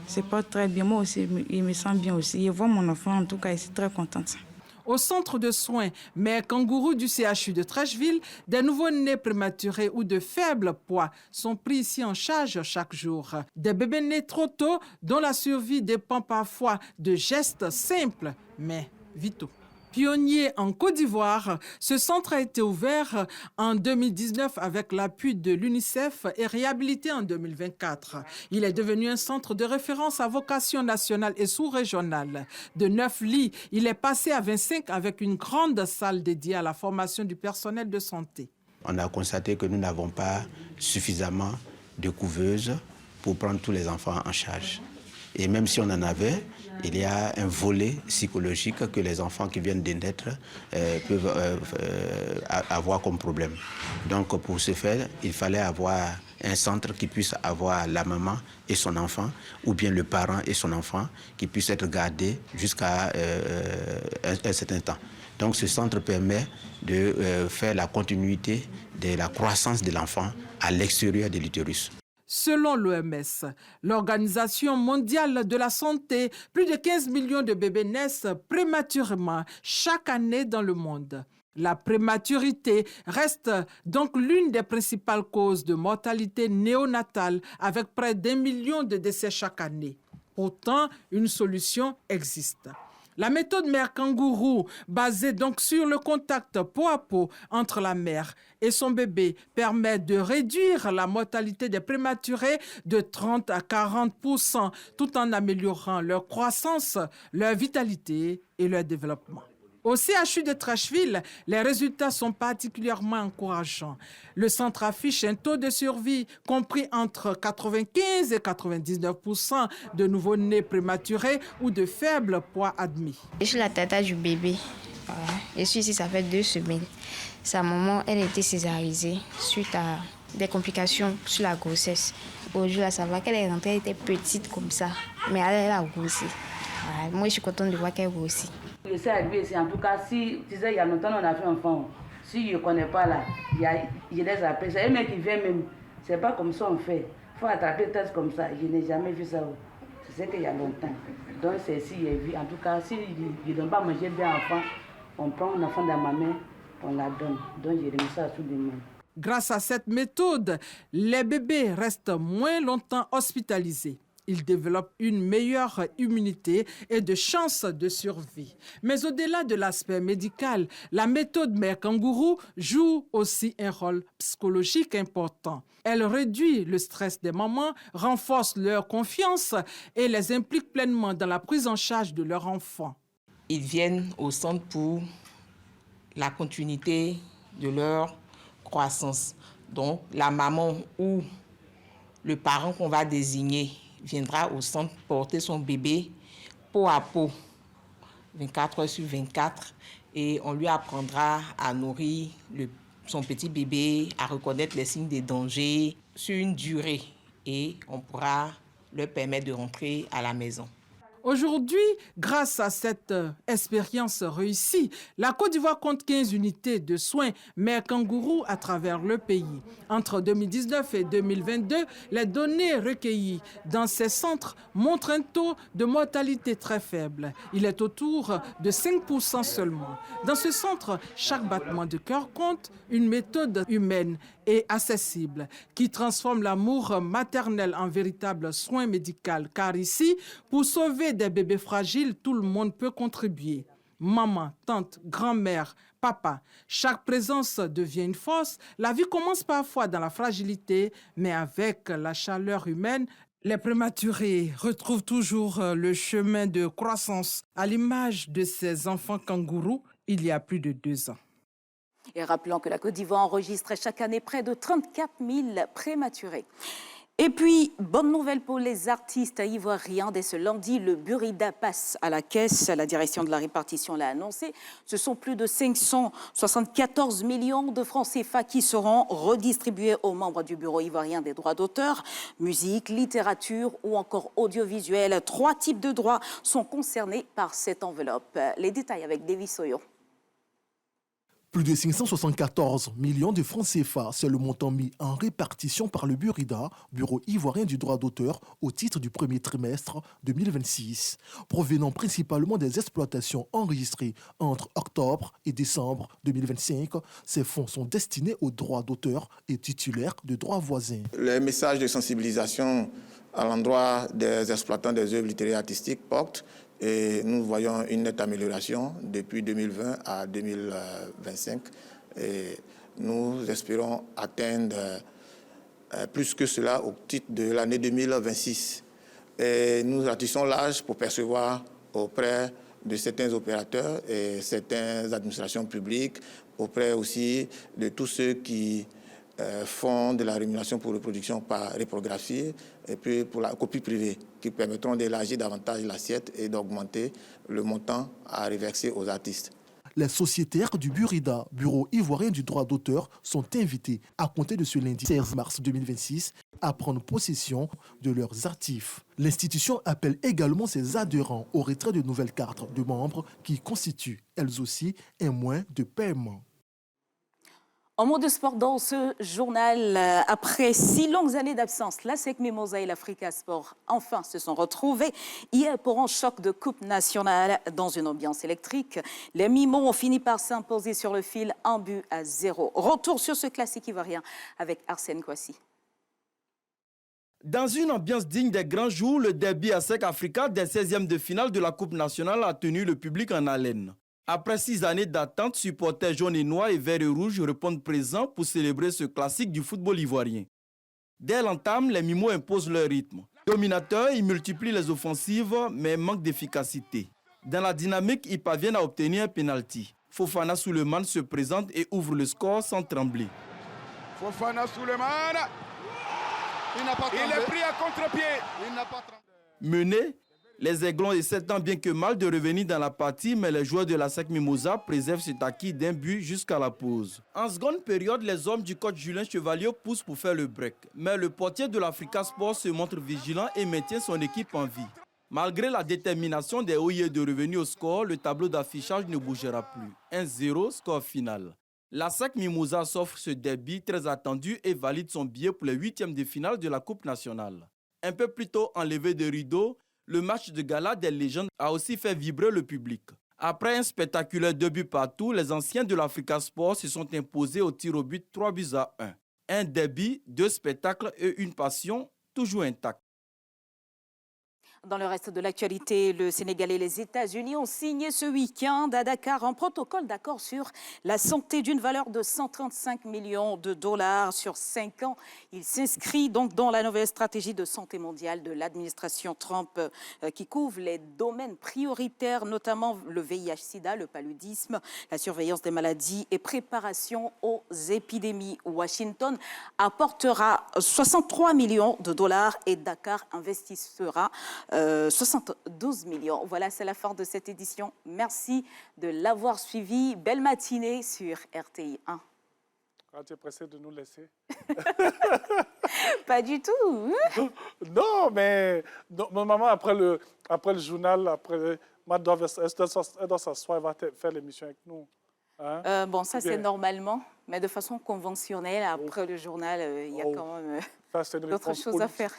C'est pas très bien. Moi aussi, il me sent bien aussi. Je vois mon enfant, en tout cas, je suis très contente. Au centre de soins Mère Kangourou du CHU de Trècheville, des nouveau-nés prématurés ou de faible poids sont pris ici en charge chaque jour. Des bébés nés trop tôt dont la survie dépend parfois de gestes simples mais vitaux. Pionnier en Côte d'Ivoire, ce centre a été ouvert en 2019 avec l'appui de l'UNICEF et réhabilité en 2024. Il est devenu un centre de référence à vocation nationale et sous-régionale. De 9 lits, il est passé à 25 avec une grande salle dédiée à la formation du personnel de santé. On a constaté que nous n'avons pas suffisamment de couveuses pour prendre tous les enfants en charge. Et même si on en avait, il y a un volet psychologique que les enfants qui viennent de naître peuvent avoir comme problème. Donc pour ce faire, il fallait avoir un centre qui puisse avoir la maman et son enfant, ou bien le parent et son enfant, qui puissent être gardés jusqu'à un certain temps. Donc ce centre permet de faire la continuité de la croissance de l'enfant à l'extérieur de l'utérus. Selon l'OMS, l'Organisation mondiale de la santé, plus de 15 millions de bébés naissent prématurément chaque année dans le monde. La prématurité reste donc l'une des principales causes de mortalité néonatale, avec près d'1 million de décès chaque année. Pourtant, une solution existe. La méthode Mère Kangourou, basée donc sur le contact peau à peau entre la mère et son bébé, permet de réduire la mortalité des prématurés de 30 à 40%, tout en améliorant leur croissance, leur vitalité et leur développement. Au CHU de Trècheville, les résultats sont particulièrement encourageants. Le centre affiche un taux de survie compris entre 95 et 99% de nouveau-nés prématurés ou de faible poids admis. Je suis la tata du bébé. Je suis ici, ça fait 2 semaines. Sa maman, elle a été césarisée suite à des complications sur la grossesse. Aujourd'hui, ça va qu'elle est rentrée, elle était petite comme ça, mais elle a grossi. Moi, je suis contente de voir qu'elle grossit. Je sais à lui aussi, en tout cas, si tu sais, il y a longtemps, on a fait un enfant. Si je ne connais pas là, je les appelle. C'est un mec qui vient même. C'est pas comme ça on fait. Il faut attraper tête comme ça. Je n'ai jamais vu ça. C'est qu'il y a longtemps. Donc, c'est si j'ai vu. En tout cas, si je ne donne pas manger bien enfant, on prend un enfant dans ma main, on la donne. Donc, je remets ça sous les mains. Grâce à cette méthode, les bébés restent moins longtemps hospitalisés. Ils développent une meilleure immunité et de chances de survie. Mais au-delà de l'aspect médical, la méthode Mère Kangourou joue aussi un rôle psychologique important. Elle réduit le stress des mamans, renforce leur confiance et les implique pleinement dans la prise en charge de leur enfant. Ils viennent au centre pour la continuité de leur croissance. Donc, la maman ou le parent qu'on va désigner viendra au centre porter son bébé peau à peau, 24 heures sur 24, et on lui apprendra à nourrir son petit bébé, à reconnaître les signes des dangers sur une durée, et on pourra leur permettre de rentrer à la maison. Aujourd'hui, grâce à cette expérience réussie, la Côte d'Ivoire compte 15 unités de soins Mère Kangourou à travers le pays. Entre 2019 et 2022, les données recueillies dans ces centres montrent un taux de mortalité très faible. Il est autour de 5% seulement. Dans ce centre, chaque battement de cœur compte, une méthode humaine et accessible qui transforme l'amour maternel en véritable soin médical. Car ici, pour sauver des bébés fragiles, tout le monde peut contribuer. Maman, tante, grand-mère, papa, chaque présence devient une force. La vie commence parfois dans la fragilité, mais avec la chaleur humaine, les prématurés retrouvent toujours le chemin de croissance, à l'image de ces enfants kangourous il y a plus de 2 ans. Et rappelons que la Côte d'Ivoire enregistre chaque année près de 34 000 prématurés. Et puis, bonne nouvelle pour les artistes ivoiriens. Dès ce lundi, le Burida passe à la caisse. La direction de la répartition l'a annoncé. Ce sont plus de 574 millions de francs CFA qui seront redistribués aux membres du Bureau ivoirien des droits d'auteur. Musique, littérature ou encore audiovisuel. 3 types de droits sont concernés par cette enveloppe. Les détails avec David Soyo. Plus de 574 millions de francs CFA, c'est le montant mis en répartition par le Burida, Bureau ivoirien du droit d'auteur, au titre du premier trimestre 2026, provenant principalement des exploitations enregistrées entre octobre et décembre 2025. Ces fonds sont destinés aux droits d'auteur et titulaires de droits voisins. Le message de sensibilisation à l'endroit des exploitants des œuvres littéraires et artistiques porte. Et nous voyons une nette amélioration depuis 2020 à 2025. Et nous espérons atteindre plus que cela au titre de l'année 2026. Et nous ratissons l'âge pour percevoir auprès de certains opérateurs et certaines administrations publiques, auprès aussi de tous ceux qui font de la rémunération pour reproduction par reprographie et puis pour la copie privée, qui permettront d'élargir davantage l'assiette et d'augmenter le montant à reverser aux artistes. Les sociétaires du Burida, Bureau ivoirien du droit d'auteur, sont invités à compter de ce lundi 16 mars 2026 à prendre possession de leurs actifs. L'institution appelle également ses adhérents au retrait de nouvelles cartes de membres qui constituent, elles aussi, un moyen de paiement. En mot de sport dans ce journal, après 6 longues années d'absence, la SEC Mimosa et l'Africa Sport enfin se sont retrouvés hier pour un choc de coupe nationale dans une ambiance électrique. Les Mimos ont fini par s'imposer sur le fil 1-0. Retour sur ce classique ivoirien avec Arsène Kouassi. Dans une ambiance digne des grands jours, le derby ASEC Africa des 16e de finale de la Coupe nationale a tenu le public en haleine. Après 6 années d'attente, supporters jaunes et noirs et verts et rouges répondent présents pour célébrer ce classique du football ivoirien. Dès l'entame, les Mimos imposent leur rythme. Dominateurs, ils multiplient les offensives, mais manquent d'efficacité. Dans la dynamique, ils parviennent à obtenir un penalty. Fofana Souleymane se présente et ouvre le score sans trembler. Fofana Souleymane, il est pris à contre-pied. Menés, les Aiglons essaient tant bien que mal de revenir dans la partie, mais les joueurs de la SEC Mimosa préservent cet acquis d'un but jusqu'à la pause. En seconde période, les hommes du coach Julien Chevalier poussent pour faire le break. Mais le portier de l'Africa Sport se montre vigilant et maintient son équipe en vie. Malgré la détermination des OIE de revenir au score, le tableau d'affichage ne bougera plus. 1-0, score final. La SEC Mimosa s'offre ce derby très attendu et valide son billet pour les 8e de finale de la Coupe nationale. Un peu plus tôt, enlevé de rideau, le match de gala des légendes a aussi fait vibrer le public. Après un spectaculaire 2 buts partout, les anciens de l'Africa Sport se sont imposés au tir au but 3-1. Un derby, 2 spectacles et une passion toujours intacte. Dans le reste de l'actualité, le Sénégal et les États-Unis ont signé ce week-end à Dakar un protocole d'accord sur la santé d'une valeur de 135 millions de dollars sur 5 ans. Il s'inscrit donc dans la nouvelle stratégie de santé mondiale de l'administration Trump qui couvre les domaines prioritaires, notamment le VIH-Sida, le paludisme, la surveillance des maladies et préparation aux épidémies. Washington apportera 63 millions de dollars et Dakar investissera 72 millions. Voilà, c'est la fin de cette édition. Merci de l'avoir suivi. Belle matinée sur RTI 1. Ah, tu es pressé de nous laisser? Pas du tout. Non, mais normalement, après le journal, elle doit s'asseoir, elle va faire l'émission avec nous. Hein? Bon, ça, c'est normalement, mais de façon conventionnelle, après le journal, il y a quand même d'autres choses à faire.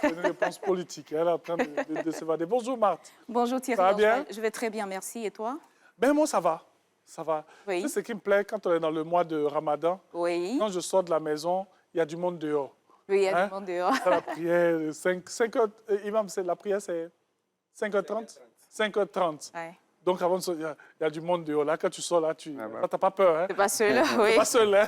C'est une réponse politique. Elle est en train de s'évader. Bonjour, Marthe. Bonjour, Thierry. Ça va bien? Je vais très bien, merci. Et toi? Ben, moi, ça va. Ça va. Oui. Tu sais ce qui me plaît quand on est dans le mois de Ramadan? Oui. Quand je sors de la maison, il y a du monde dehors. Oui, il y a du monde dehors. La prière, 5 heures, Imam, la prière, c'est 5h30? 5h30. Ouais. Donc, avant, il y a du monde dehors. Là, quand tu sors, là, tu n'as pas peur. Hein? Tu n'es pas seul, oui. Tu pas seul. Hein?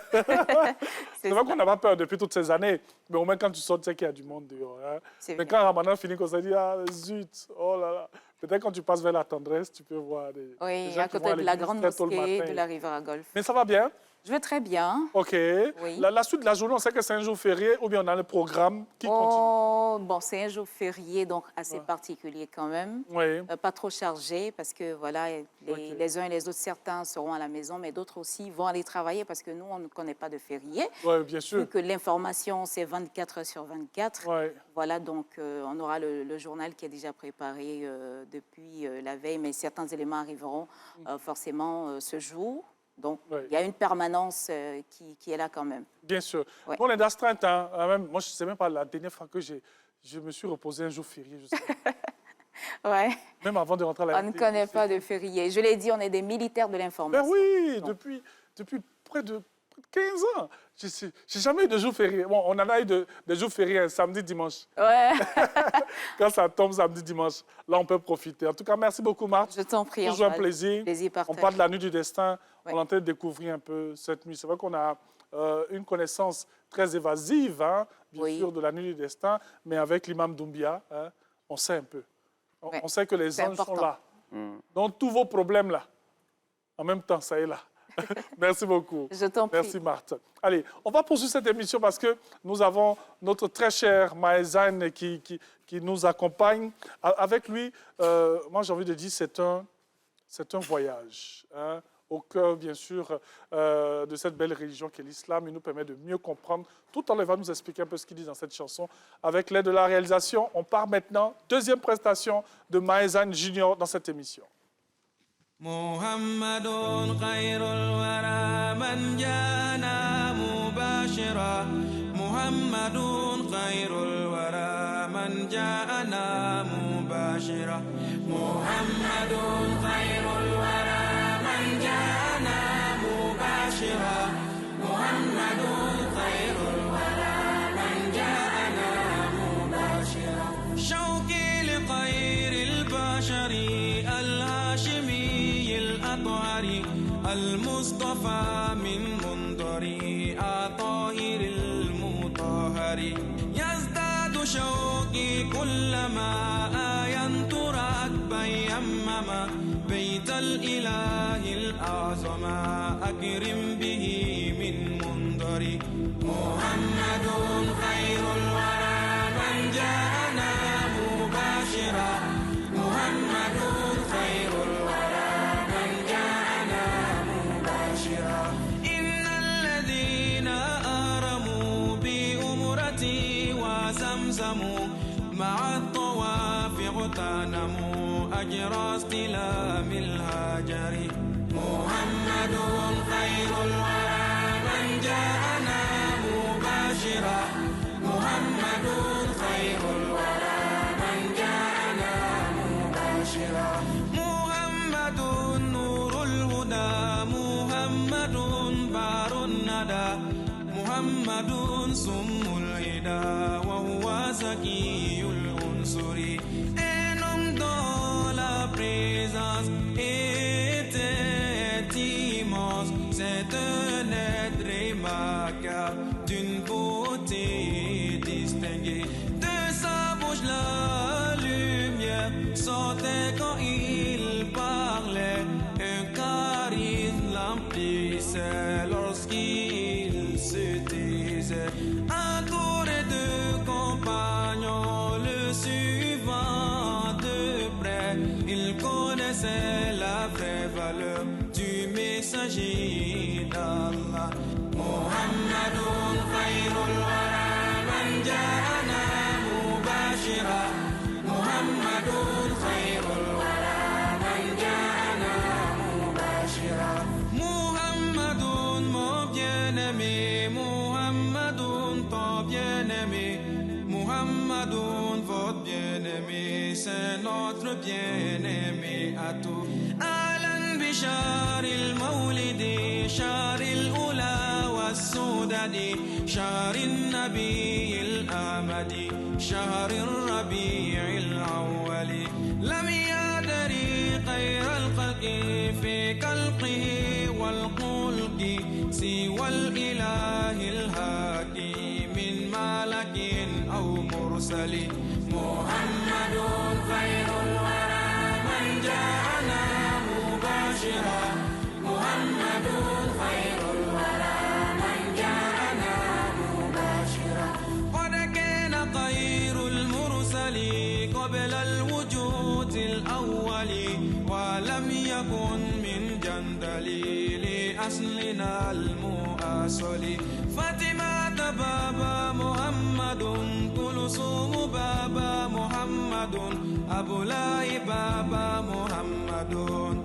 C'est vrai qu'on n'a pas peur depuis toutes ces années. Mais au moins, quand tu sors, tu sais qu'il y a du monde dehors. Hein? Mais quand Ramadan finit, on se dit, ah, zut, oh là là. Peut-être quand tu passes vers la tendresse, tu peux voir des gens à côté de la grande mosquée de la Riviera Golf. Mais ça va bien. Je vais très bien. OK. Oui. La suite de la journée, on sait que c'est un jour férié ou bien on a le programme qui continue? Bon, c'est un jour férié, donc assez particulier quand même. Oui. Pas trop chargé parce que voilà, les uns et les autres, certains seront à la maison, mais d'autres aussi vont aller travailler parce que nous, on ne connaît pas de férié. Oui, bien sûr. Vu que l'information, c'est 24 heures sur 24. Ouais. Voilà, donc on aura le journal qui est déjà préparé depuis la veille, mais certains éléments arriveront forcément ce jour. Donc, il y a une permanence qui est là quand même. Bien sûr. Ouais. Bon, les d'astreinte, hein, même, moi, je ne sais même pas la dernière fois que je me suis reposé un jour férié. Je sais. Ouais. Même avant de rentrer à la On ne connaît pas de férié. Je l'ai dit, on est des militaires de l'information. Ben oui, depuis près de 15 ans. Je n'ai jamais eu de jour férié. Bon, on en a eu des jours fériés, un samedi, dimanche. Ouais. Quand ça tombe samedi, dimanche, là, on peut profiter. En tout cas, merci beaucoup, Marthe. Je t'en prie. Toujours un plaisir. Partagé. On parle de la nuit du destin. Ouais. On est en train de découvrir un peu cette nuit. C'est vrai qu'on a une connaissance très évasive, hein, bien sûr, de la nuit du destin, mais avec l'imam Doumbia, hein, on sait un peu. On sait que les anges sont là. Donc, tous vos problèmes là, en même temps, ça est là. Merci beaucoup. Je t'en prie. Merci, Marthe. Allez, on va poursuivre cette émission parce que nous avons notre très cher Maëzane qui nous accompagne. Avec lui, moi, j'ai envie de dire, c'est un voyage, hein, au cœur, bien sûr, de cette belle religion qu'est l'islam. Il nous permet de mieux comprendre. Tout en il va nous expliquer un peu ce qu'il dit dans cette chanson. Avec l'aide de la réalisation, on part maintenant. Deuxième prestation de Maëzane Junior dans cette émission. محمد خير الورى من جاءنا مباشرا محمد خير الورى من جاءنا مباشرا محمد خير الورى من جاءنا مباشرا محمد خير الورى من جاءنا مباشرا شوقي لخير البشر الهاشمي الأطهر المصطفى من منظري الطاهر المطهر يزداد شوقي كلما آينت ركبا يمما بيت الإله الأعظم أكرم به من منظري محمد خير الورى من جاءنا مباشرا محمد خير الورى من جاءنا مباشرا إن الذين أهرموا بأمرتي وزمزموا مع الطواف اغتنموا أجر استلام الهاجر محمد خير الورى من جاءنا مباشرا محمد خير الورى من جاءنا مباشرا محمد نور الهدى محمد بار الندى محمد سم الهدى وهو زكي العنصر un homme dont la présence était immense c'est un être remarquable d'une beauté distinguée de sa bouche la lumière sortait quand il parlait un charisme l'emplissait lorsqu'il se taisait entouré de compagnons le suivant de près il connaissait la vraie valeur du messager d'Allah Muhammadun khairul wara man ja'ana mubashira Muhammadun khairul wara man ja'ana mubashira Muhammadun mon bien-aimé Muhammadun ton bien-aimé Muhammadun votre bien-aimé c'est notre bien-aimé à tous Alan bishar al-mawlidi shar al-ula was-sudad shar an-nabi al-amadi shar al-rabi' al-awwal lam yadri khayr al-khalq fi khalqihi wal-khulqi siwa al-ilah al-hadi min malakin aw mursali Muhammadun khairul wara man ja'ana mubashira Muhammadun khairul wara أولي ولم يكن من جندلي لأصلنا المؤصل فاطمة بابا محمد كلثوم بابا محمد أبولاي بابا محمد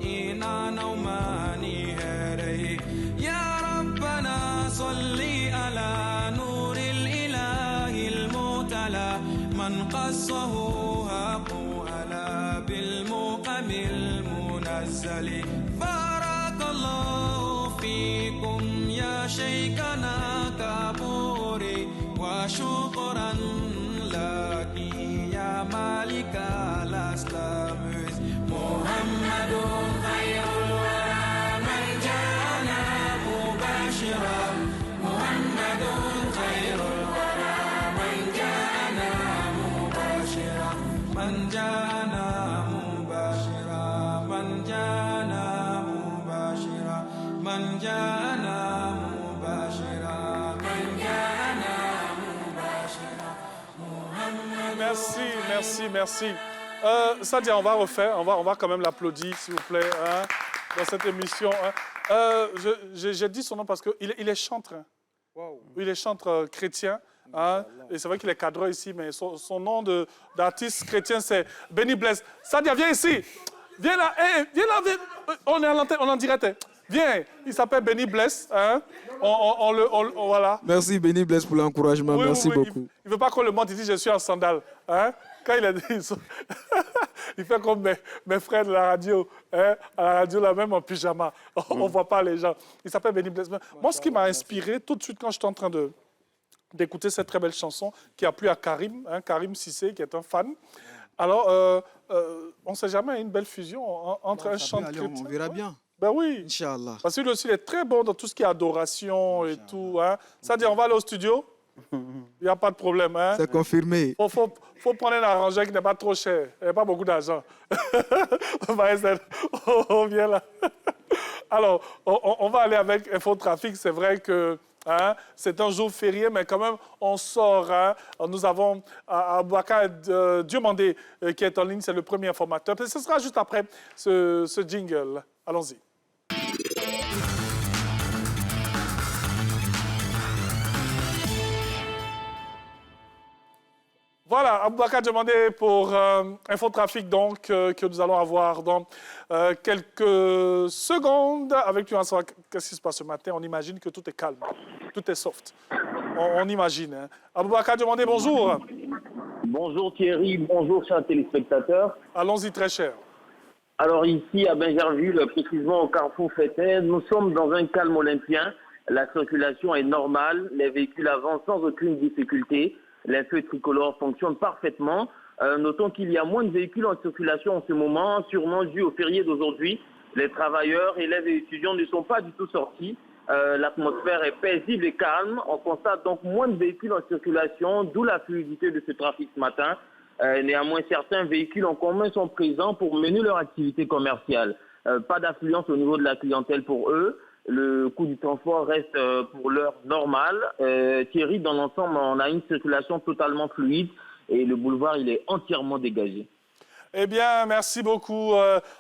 إنا نوماني هري يا ربنا صل على نور الإله المتلى من قصه حق على بالمقام المنزل بارك الله فيكم يا شيخنا كابوري وشكرا لك يا مالك الأسلام محمد خير الورى من جاءنا مباشرا محمد خير الورى من جاءنا مباشرا من جاءنا مباشرا من جاءنا مباشرا من جاءنا مباشرا من جاءنا مباشرا محمد. Merci. Sadia, on va refaire, on va quand même l'applaudir, s'il vous plaît, hein, dans cette émission. Hein. J'ai dit son nom parce qu'il est chantre. Hein. Wow. Il est chantre chrétien. Hein, et c'est vrai qu'il est cadreur ici, mais son nom d'artiste chrétien, c'est Benny Bless. Sadia, viens ici. Viens là. Viens là. On est à l'antenne, on est en direct. Hein. Viens. Il s'appelle Benny Bless. Hein. Voilà. Merci Benny Bless pour l'encouragement. Oui, merci beaucoup. Il ne veut pas qu'on le monte. Il dit, je suis en sandales. Hein. Quand il a dit, il fait comme mes frères de la radio. Hein. À la radio, là, même en pyjama. On ne voit pas les gens. Il s'appelle Benny Bless. Moi, ce qui m'a inspiré, tout de suite, quand j'étais en train d'écouter cette très belle chanson qui a plu à Karim, hein, Karim Sissé, qui est un fan. Alors, on ne sait jamais, une belle fusion entre un chant chrétien. On verra bien. Ben oui. Inch'Allah. Parce qu'il aussi, il est très bon dans tout ce qui est adoration et tout. Hein. Ça dit, on va aller au studio. Il n'y a pas de problème. Hein. C'est confirmé. Il faut prendre un arrangeur qui n'est pas trop cher. Il n'y a pas beaucoup d'argent. On vient là. Alors, on va aller avec Infotrafic. C'est vrai que hein, c'est un jour férié, mais quand même, on sort. Hein. Nous avons Aboubacar Diomandé qui est en ligne. C'est le premier informateur. Ce sera juste après ce jingle. Allons-y. Voilà, Aboubacar Diomandé pour Infotrafic, donc, que nous allons avoir dans quelques secondes. Avec lui, on va savoir qu'est-ce qui se passe ce matin. On imagine que tout est calme, tout est soft. On imagine. Hein. Aboubacar Diomandé, bonjour. Bonjour Thierry, bonjour chers téléspectateurs. Allons-y, très cher. Alors ici, à Bingerville, précisément au carrefour Fétin, nous sommes dans un calme olympien. La circulation est normale, les véhicules avancent sans aucune difficulté. Les feux tricolores fonctionnent parfaitement. Notons qu'il y a moins de véhicules en circulation en ce moment, sûrement dû au férié d'aujourd'hui. Les travailleurs, élèves et étudiants ne sont pas du tout sortis. L'atmosphère est paisible et calme. On constate donc moins de véhicules en circulation, d'où la fluidité de ce trafic ce matin. Néanmoins, certains véhicules en commun sont présents pour mener leur activité commerciale. Pas d'affluence au niveau de la clientèle pour eux. Le coût du transport reste pour l'heure normal. Thierry, dans l'ensemble, on a une circulation totalement fluide et le boulevard, il est entièrement dégagé. Eh bien, merci beaucoup.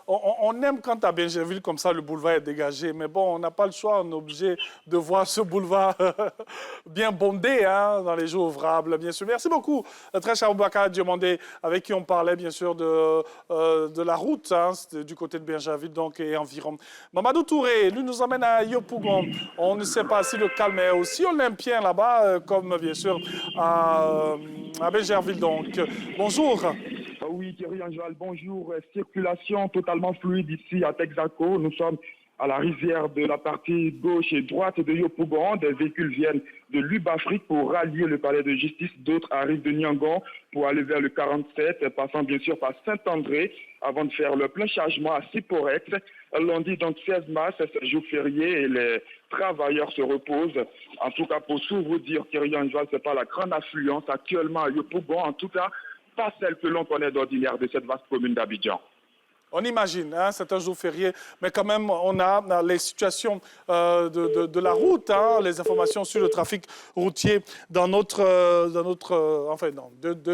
On aime quand à Bingerville, comme ça, le boulevard est dégagé. Mais bon, on n'a pas le choix, on est obligé de voir ce boulevard bien bondé hein, dans les jours ouvrables, bien sûr. Merci beaucoup, très cher Aboubacar Diomandé, avec qui on parlait, bien sûr, de la route hein, du côté de Bingerville donc, et environ. Mamadou Touré, lui, nous emmène à Yopougon. On ne sait pas si le calme est aussi olympien là-bas, comme, bien sûr, à Bingerville. Donc, bonjour. Oui, Thierry Angel, bonjour. Circulation totalement fluide ici à Texaco. Nous sommes à la rivière de la partie gauche et droite de Yopougon. Des véhicules viennent de l'Ubafrique pour rallier le palais de justice. D'autres arrivent de Niangon pour aller vers le 47, passant bien sûr par Saint-André avant de faire le plein chargement à Siporex. Lundi, donc 16 mars, c'est jour férié et les travailleurs se reposent. En tout cas, pour tout vous dire, Thierry Angel, ce n'est pas la grande affluence actuellement à Yopougon. En tout cas, pas celle que l'on connaît d'ordinaire de cette vaste commune d'Abidjan. On imagine, hein, c'est un jour férié, mais quand même, on a les situations de la route, hein, les informations sur le trafic routier dans deux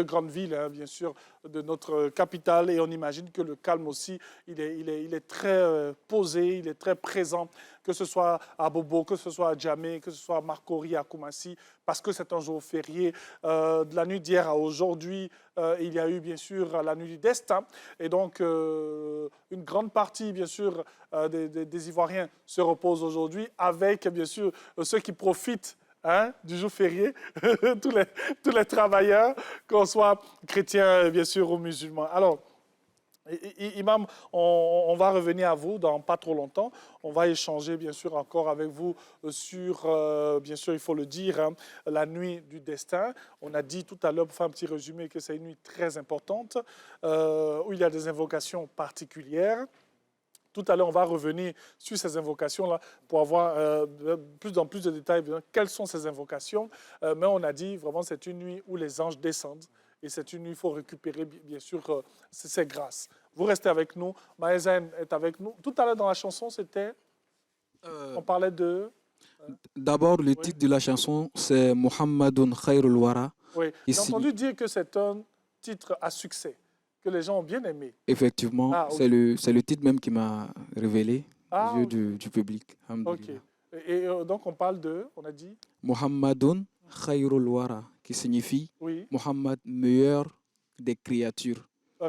grandes villes, hein, bien sûr, de notre capitale et on imagine que le calme aussi, il est très posé, il est très présent, que ce soit à Bobo, que ce soit à Djamé, que ce soit à Marcory, à Koumassi, parce que c'est un jour férié. De la nuit d'hier à aujourd'hui, il y a eu bien sûr la nuit du destin. Et donc, une grande partie, bien sûr, des Ivoiriens se reposent aujourd'hui avec, bien sûr, ceux qui profitent du jour férié, tous les travailleurs, qu'on soit chrétiens, bien sûr, ou musulmans. Alors, Imam, on va revenir à vous dans pas trop longtemps. On va échanger, bien sûr, encore avec vous sur, bien sûr, il faut le dire, la nuit du destin. On a dit tout à l'heure, pour faire un petit résumé, que c'est une nuit très importante, où il y a des invocations particulières. Tout à l'heure, on va revenir sur ces invocations-là pour avoir plus de détails, quelles sont ces invocations. Mais on a dit, vraiment, c'est une nuit où les anges descendent. Et c'est une nuit, il faut récupérer, bien sûr, ces grâces. Vous restez avec nous. Maëzen est avec nous. Tout à l'heure, dans la chanson, c'était... on parlait de... D'abord, le titre de la chanson, c'est Muhammadun Khairul Wara. Oui, j'ai entendu dire que c'est un titre à succès, que les gens ont bien aimé. Effectivement, c'est le titre même qui m'a révélé aux yeux du public. Ok. Et donc, on parle de, on a dit... Muhammadun Khairul Wara, qui signifie Muhammad, meilleur des créatures.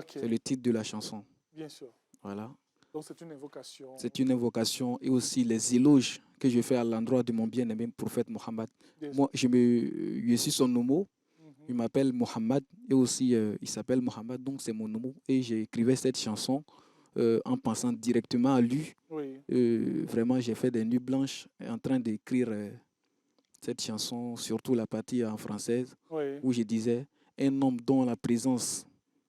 C'est le titre de la chanson. Bien sûr. Voilà. Donc c'est une invocation. C'est une invocation et aussi les éloges que je fais à l'endroit de mon bien-aimé prophète Mohammed. Moi, je suis son nomo. Il m'appelle Mohammed et aussi il s'appelle Mohammed, donc c'est mon nomo. Et j'écrivais cette chanson en pensant directement à lui. Oui. Vraiment, j'ai fait des nuits blanches en train d'écrire cette chanson, surtout la partie en française, où je disais « Un homme dont la présence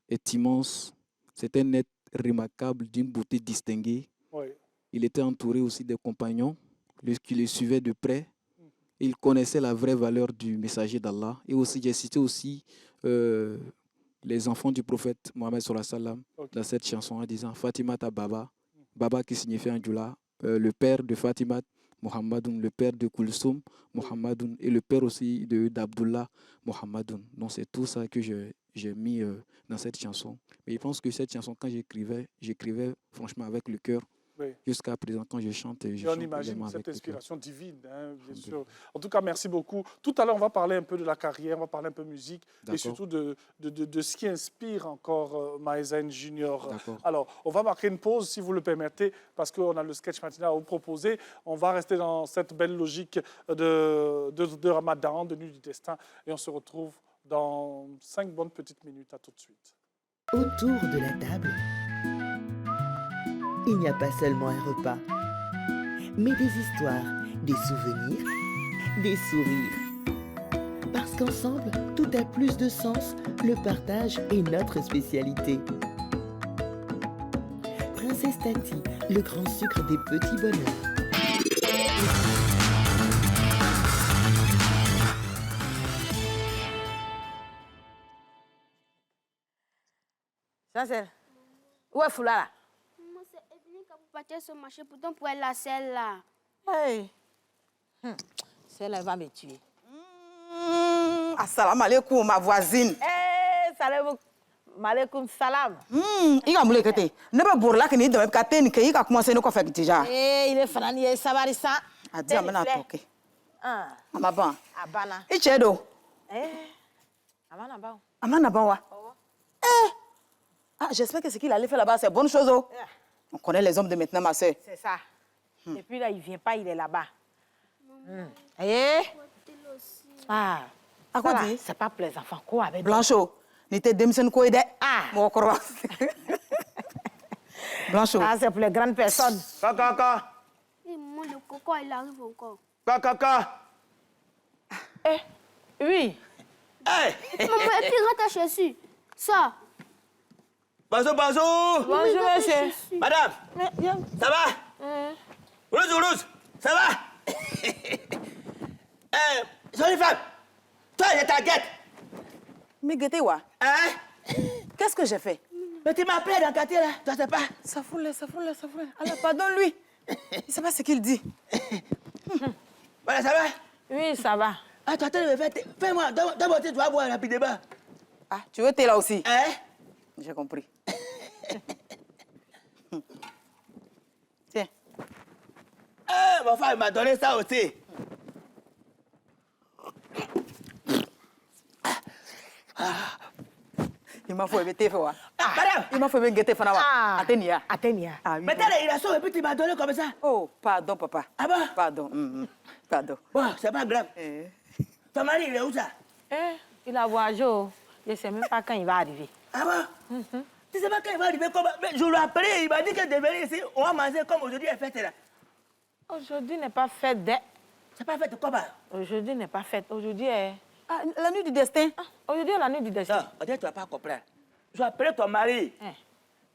est immense, c'est un être remarquable d'une beauté distinguée. » Il était entouré aussi de compagnons qui le suivaient de près. Il connaissait la vraie valeur du messager d'Allah. Et aussi, j'ai cité aussi les enfants du prophète Mohammed sallallahu alayhi wa sallam dans cette chanson en disant « Fatima ta Baba », Baba qui signifie en djoula, le père de Fatima, Mohammedoun, le père de Kulsoum, Mohammedoun, et le père aussi d'Abdullah, Mohammedoun. Donc c'est tout ça que j'ai mis dans cette chanson. Mais je pense que cette chanson, quand j'écrivais franchement avec le cœur. Jusqu'à présent, quand je chante, on imagine cette inspiration divine, bien sûr. En tout cas, merci beaucoup. Tout à l'heure, on va parler un peu de la carrière, on va parler un peu musique et surtout de ce qui inspire encore Maëzen Junior. Alors, on va marquer une pause, si vous le permettez, parce qu'on a le sketch matinal à vous proposer. On va rester dans cette belle logique de Ramadan, de Nuit du Destin, et on se retrouve dans 5 bonnes petites minutes. À tout de suite. Autour de la table, il n'y a pas seulement un repas, mais des histoires, des souvenirs, des sourires. Parce qu'ensemble, tout a plus de sens, le partage est notre spécialité. Princesse Tati, le grand sucre des petits bonheurs. Ça c'est... Où est Foula? Partir sur le marché pourtant pour la selle là. Hey. Celle-là va me tuer. Assalamu alaikum, ma voisine. Hey, salam alaikum, salam. Il a moulé que t'es. Ne pas bourrer là que ni de même qu'à peine qu'il a commencé à nous faire déjà. Eh, il est fanani, il est savarissa. A dit à mon attaque. Ah. Amaban. Abana. Et chedo. Amana ba. Amana ba wa. Ah, j'espère que ce qu'il allait faire là-bas, c'est bonne chose. Oh. On connaît les hommes de maintenant, ma soeur. C'est ça. Et puis là, il ne vient pas, il est là-bas. Eh? Ah. À quoi dit? C'est pas pour les enfants. Quoi avec Blanchot. N'était démission quoi aider? Ah. Bon, quoi? Blanchot. Ah, c'est pour les grandes personnes. Kaka. Et moi, le coco, il arrive encore. Kaka. Eh? Oui. Maman, et puis rentre chez lui. Ça. Bonjour. Bonjour, monsieur. Madame, ça va? Rouge, ça va? Jolie femme, toi, je t'inquiète. Mais guettez, quoi? Qu'est-ce que j'ai fait? Mais tu m'as appelé dans le quartier, là, toi, sais pas? Ça fout. Alors, pardonne-lui. Il ne sait pas ce qu'il dit. Voilà, ça va? Oui, ça va. Ah, toi, fais-moi, d'abord, tu dois boire rapidement. Ah, tu veux t'es là aussi? J'ai compris. Tiens. Mon frère m'a donné ça aussi. Il m'a fait bêter, madame. Il m'a fait bêter, Fanawa. Athénia. Mais il a sauvé et puis tu m'as donné comme ça. Oh, pardon, papa. Ah bon? Pardon. Pardon. Bon, c'est pas grave. Ton mari, il est où ça? Il a voyagé. Je ne sais même pas quand il va arriver. Ah bon? Tu ne sais pas quand il va arriver? Je l'ai appelé, il m'a dit que de venir ici, on va manger comme aujourd'hui est fête là. Aujourd'hui n'est pas fête de... C'est pas fête de quoi? Aujourd'hui n'est pas fête. Aujourd'hui est... Ah, la nuit du destin. Aujourd'hui est la nuit du destin. Non, on dirait que tu ne vas pas comprendre. Je vais appeler ton mari.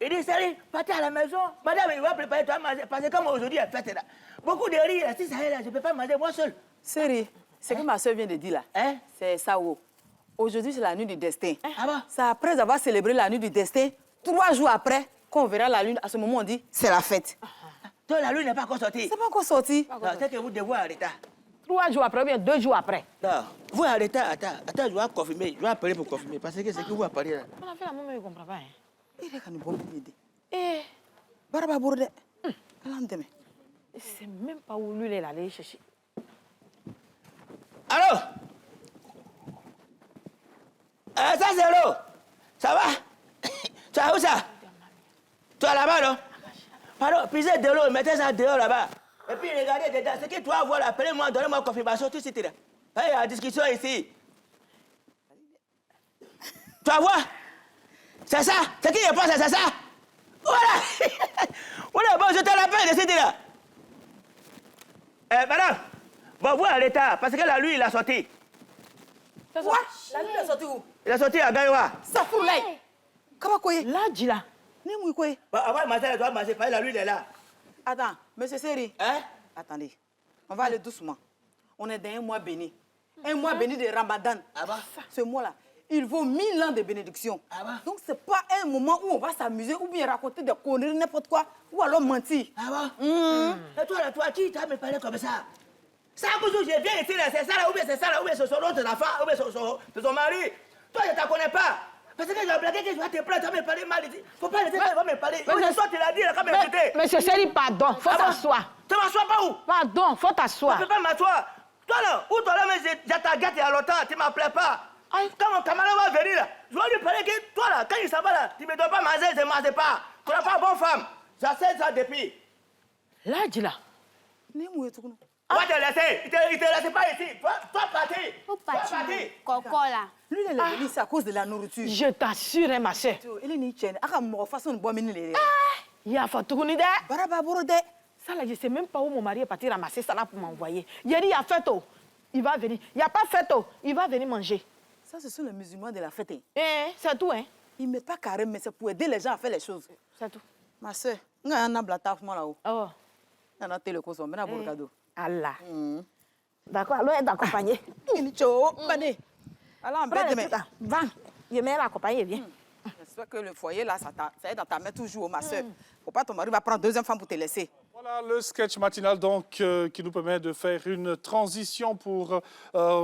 Il dit, salut, partez à la maison. Madame, il va préparer toi à manger. Parce que comme aujourd'hui est fête là. Beaucoup de riz, là, si ça est là, je ne peux pas manger moi seul. Série, c'est que ma soeur vient de dire là. C'est ça. Aujourd'hui, c'est la nuit du destin. Ah bon? C'est après avoir célébré la nuit du destin, 3 jours après, qu'on verra la lune. À ce moment, on dit, c'est la fête. Donc la lune n'est pas encore sortie. C'est pas encore sorti. C'est que vous devez arrêter. 3 jours après ou bien 2 jours après? Non, vous arrêtez. Attends, je vais confirmer. Je vais appeler pour confirmer. Parce que c'est que vous appelez là. On a fait la maman, il ne comprend pas. Il est quand même bon pour m'aider. Baraba Bourde. Je ne sais même pas où lui il est allé chercher. Allô? Ça c'est l'eau. Ça va? Tu es où ça? Tu es là-bas, non? Pardon, pisez de l'eau, mettez ça dehors là-bas. Et puis regardez dedans. Ce que tu vas voir, appelez-moi, donnez-moi confirmation tout de suite là. Il y a la discussion ici. Tu vas voir? C'est ça? C'est qui est pas c'est ça? Voilà! Voilà, bon, je te l'appelle de là. Madame, bon, vous à l'état, parce que la nuit, il a sorti. Quoi? La nuit, il a sorti où? Il a sorti à Gaïwa. Ça fout là. Comment quoi? Là, dis là. Ni mouille quoi? Avant de manger, elle doit manger, parce que la nuit, il est là. Attends, monsieur Seri. Attendez, on va aller doucement. On est dans un mois béni. Un mois béni de Ramadan. Ce mois-là, il vaut 1000 ans de bénédiction. Donc, ce n'est pas un moment où on va s'amuser ou bien raconter des conneries, n'importe quoi, ou alors mentir. Et toi, qui t'a me parlé comme ça? Ça, je viens ici, c'est ça là, ou bien c'est ça là, ou bien c'est son autre enfant, ou bien c'est son mari. Toi, je ne te connais pas. Parce que j'ai blagué que je vais te prendre, tu vas me parler mal ici. Faut pas laisser qu'elle va me parler. Mais toi, tu l'as dit, là, quand même, écoutez. Monsieur Seri, pardon, faut t'asseoir. Tu m'assois pas où? Pardon, faut t'asseoir. Je ne peux pas m'asseoir. Toi là, où toi là, mais j'attends il y a longtemps, tu ne m'appelais pas. Quand mon camarade va venir là, je vais lui parler que toi là, quand il s'en va là, tu ne me dois pas manger, je ne mange pas. Tu n'es pas bonne femme. J'essaie ça depuis. Là, dis là. On va te laisser. Il te laisse pas ici. Toi, parti. Faut partir. Coco là. Lui, il est venu, c'est à cause de la nourriture. Je t'assure, hein, ma soeur. Il est ni tienne. Il y a Fatouni de. Baraba Bourde. Ça là, je ne sais même pas où mon mari est parti ramasser ça là pour m'envoyer. Il a dit, il y a fête, il va venir. Il n'y a pas fête, il va venir manger. Ça, ce sont les musulmans de la fête. C'est tout, hein. Ils ne mettent pas carré, mais c'est pour aider les gens à faire les choses. C'est tout. Ma soeur, il y a un blata là-haut. Oh. Il y a un télécosson, mais il y a un cadeau. Allah. D'accord, allons être accompagnés. Alors, va, je mets l'accompagner, viens. J'espère que le foyer, là, ça est dans ta main toujours, ma soeur. Faut pas ton mari va prendre 2e femme pour te laisser. Voilà le sketch matinal donc qui nous permet de faire une transition pour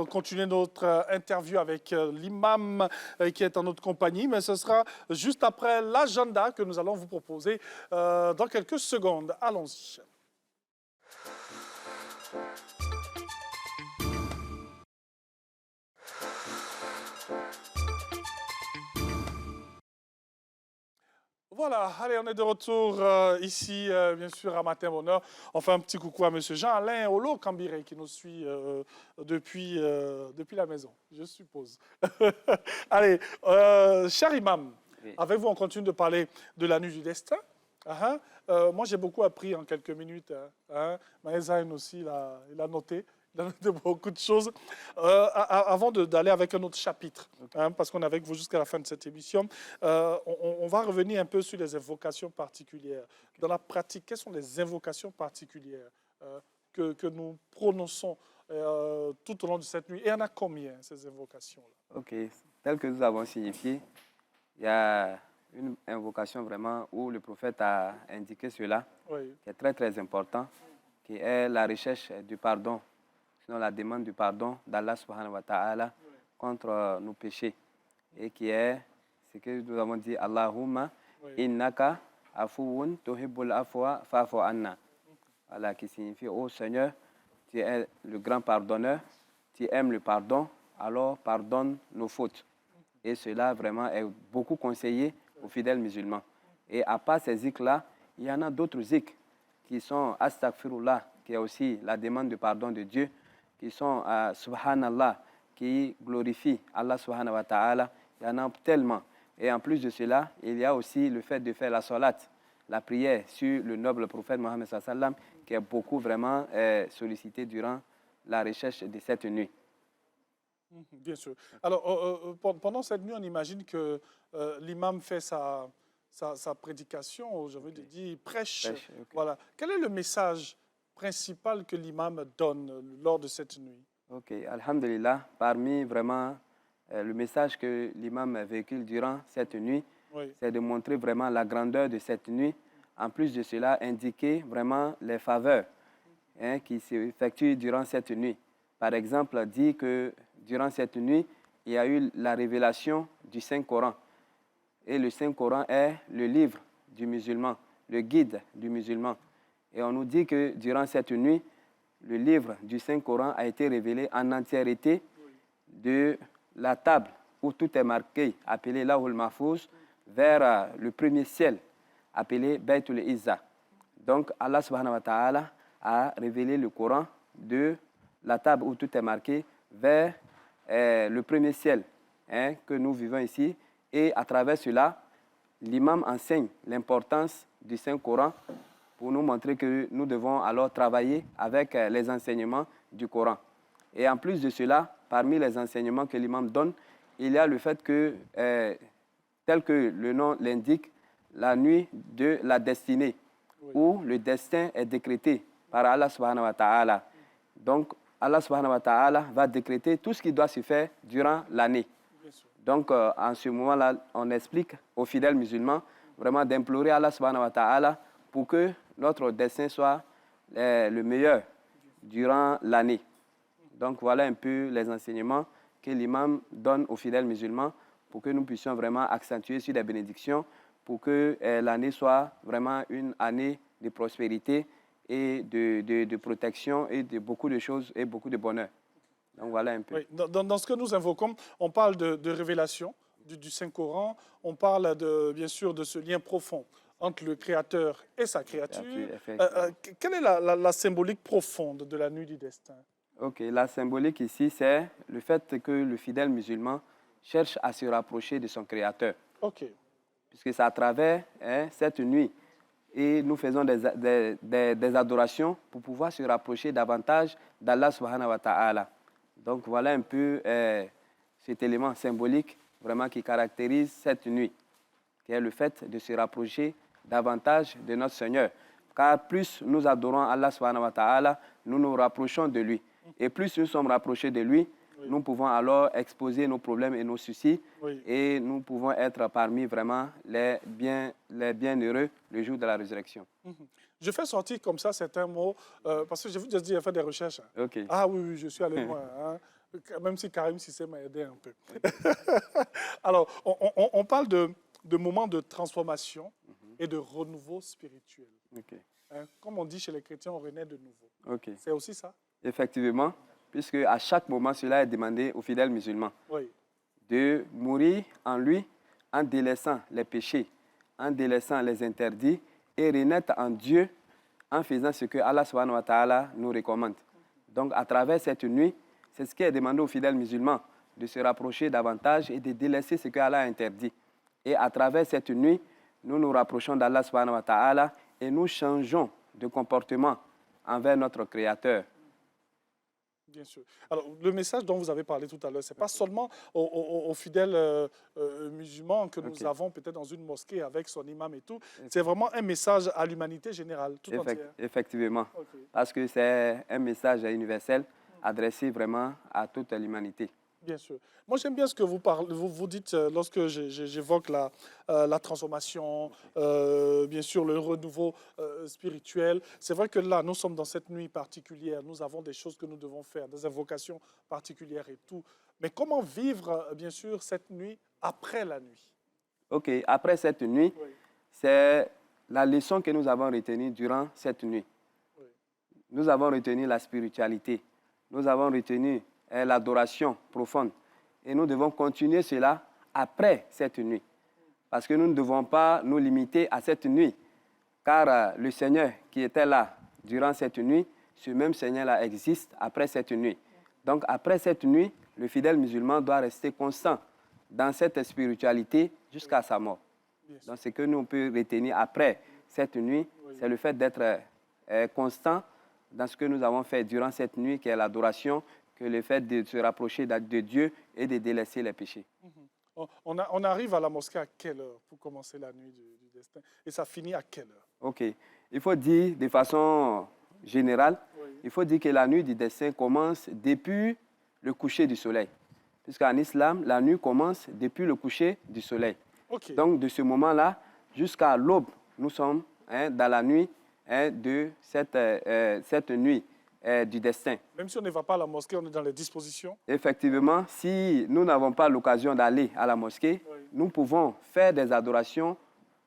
continuer notre interview avec l'imam qui est en notre compagnie. Mais ce sera juste après l'agenda que nous allons vous proposer dans quelques secondes. Allons-y. Voilà, allez, on est de retour ici, bien sûr, à Matin Bonheur. On fait un petit coucou à M. Jean-Alain Olo Cambiré qui nous suit depuis la maison, je suppose. Allez, cher imam, avec vous, on continue de parler de la nuit du destin. Moi, j'ai beaucoup appris en quelques minutes. Maëzaïn aussi, il a noté. De beaucoup de choses. Avant d'aller avec un autre chapitre, parce qu'on est avec vous jusqu'à la fin de cette émission, on va revenir un peu sur les invocations particulières. Dans la pratique, quelles sont les invocations particulières que nous prononçons tout au long de cette nuit? Et il y en a combien, ces invocations-là? Ok, tel que nous avons signifié, il y a une invocation vraiment où le prophète a indiqué cela, qui est très très important, qui est la recherche du pardon. Sinon la demande du pardon d'Allah subhanahu wa ta'ala contre nos péchés et qui est ce que nous avons dit, Allahumma innaka afuwun tuhibbul afwa fa'fu anna. Voilà, qui signifie, ô Seigneur, tu es le grand pardonneur, tu aimes le pardon, alors pardonne nos fautes. Et cela vraiment est beaucoup conseillé aux fidèles musulmans. Et à part ces zikrs-là, il y en a d'autres zikrs qui sont Astaghfirullah, qui est aussi la demande de pardon de Dieu, qui sont Subhanallah, qui glorifient Allah subhanahu wa ta'ala. Il y en a tellement. Et en plus de cela, il y a aussi le fait de faire la salat, la prière sur le noble prophète Mohammed sallam, qui est beaucoup vraiment sollicité durant la recherche de cette nuit. Bien sûr. Alors, pendant cette nuit, on imagine que l'imam fait sa prédication, je veux dire, prêche. Voilà. Quel est le message principal que l'imam donne lors de cette nuit? Ok, alhamdulillah, parmi vraiment le message que l'imam véhicule durant cette nuit, c'est de montrer vraiment la grandeur de cette nuit. En plus de cela, indiquer vraiment les faveurs qui s'effectuent durant cette nuit. Par exemple, dit que durant cette nuit, il y a eu la révélation du Saint-Coran. Et le Saint-Coran est le livre du musulman, le guide du musulman. Et on nous dit que durant cette nuit, le livre du Saint-Coran a été révélé en entièreté de la table où tout est marqué, appelé Lahul Mahfouz, vers le premier ciel, appelé Baytul Izza. Donc Allah subhanahu wa ta'ala a révélé le Coran de la table où tout est marqué vers le premier ciel que nous vivons ici. Et à travers cela, l'imam enseigne l'importance du Saint-Coran pour nous montrer que nous devons alors travailler avec les enseignements du Coran. Et en plus de cela, parmi les enseignements que l'imam donne, il y a le fait que, tel que le nom l'indique, la nuit de la destinée, où le destin est décrété par Allah subhanahu wa ta'ala. Donc, Allah subhanahu wa ta'ala va décréter tout ce qui doit se faire durant l'année. Donc, en ce moment-là, on explique aux fidèles musulmans vraiment d'implorer Allah subhanahu wa ta'ala pour que notre destin soit le meilleur durant l'année. Donc, voilà un peu les enseignements que l'imam donne aux fidèles musulmans pour que nous puissions vraiment accentuer sur des bénédictions, pour que l'année soit vraiment une année de prospérité et de protection et de beaucoup de choses et beaucoup de bonheur. Donc voilà un peu. Oui, dans ce que nous invoquons, on parle de révélation du Saint-Coran, on parle bien sûr de ce lien profond entre le Créateur et sa créature. Quelle est la symbolique profonde de la nuit du destin? Ok, la symbolique ici, c'est le fait que le fidèle musulman cherche à se rapprocher de son Créateur. Ok. Puisque c'est à travers cette nuit et nous faisons des adorations pour pouvoir se rapprocher davantage d'Allah subhanahu wa ta'ala. Donc voilà un peu cet élément symbolique vraiment qui caractérise cette nuit, qui est le fait de se rapprocher davantage de notre Seigneur. Car plus nous adorons Allah subhanahu wa ta'ala, nous nous rapprochons de lui. Et plus nous sommes rapprochés de lui, nous pouvons alors exposer nos problèmes et nos soucis et nous pouvons être parmi vraiment les bienheureux le jour de la résurrection. Je fais sortir comme ça certains mots parce que j'ai vu dire faire des recherches. Okay. Ah oui, je suis allé loin. Même si Karim Sissé m'a aidé un peu. Alors, on parle de moments de transformation et de renouveau spirituel. Okay. Comme on dit chez les chrétiens, on renaît de nouveau. Okay. C'est aussi ça? Effectivement, puisque à chaque moment, cela est demandé aux fidèles musulmans de mourir en lui en délaissant les péchés, en délaissant les interdits et renaître en Dieu en faisant ce que Allah subhanahu wa ta'ala nous recommande. Donc, à travers cette nuit, c'est ce qui est demandé aux fidèles musulmans, de se rapprocher davantage et de délaisser ce que Allah a interdit. Et à travers cette nuit, nous nous rapprochons d'Allah subhanahu wa ta'ala et nous changeons de comportement envers notre Créateur. Bien sûr. Alors, le message dont vous avez parlé tout à l'heure, ce n'est pas seulement aux fidèles musulmans que nous avons peut-être dans une mosquée avec son imam et tout. C'est vraiment un message à l'humanité générale, tout entière. Effectivement, parce que c'est un message universel adressé vraiment à toute l'humanité. Bien sûr. Moi, j'aime bien ce que vous dites lorsque j'évoque la transformation, bien sûr, le renouveau spirituel. C'est vrai que là, nous sommes dans cette nuit particulière. Nous avons des choses que nous devons faire, des invocations particulières et tout. Mais comment vivre, bien sûr, cette nuit après la nuit? OK, après cette nuit, c'est la leçon que nous avons retenue durant cette nuit. Nous avons retenu la spiritualité. Nous avons retenu l'adoration profonde. Et nous devons continuer cela après cette nuit. Parce que nous ne devons pas nous limiter à cette nuit. Car le Seigneur qui était là durant cette nuit, ce même Seigneur-là existe après cette nuit. Donc après cette nuit, le fidèle musulman doit rester constant dans cette spiritualité jusqu'à sa mort. Donc ce que nous pouvons retenir après cette nuit, c'est le fait d'être constant dans ce que nous avons fait durant cette nuit, qui est l'adoration, que le fait de se rapprocher de Dieu et de délaisser les péchés. On arrive à la mosquée à quelle heure pour commencer la nuit du destin? Et ça finit à quelle heure? OK. Il faut dire de façon générale, il faut dire que la nuit du destin commence depuis le coucher du soleil. Puisqu'en islam, la nuit commence depuis le coucher du soleil. Okay. Donc, de ce moment-là jusqu'à l'aube, nous sommes dans la nuit de cette nuit du destin. Même si on ne va pas à la mosquée, on est dans les dispositions? Effectivement, si nous n'avons pas l'occasion d'aller à la mosquée, nous pouvons faire des adorations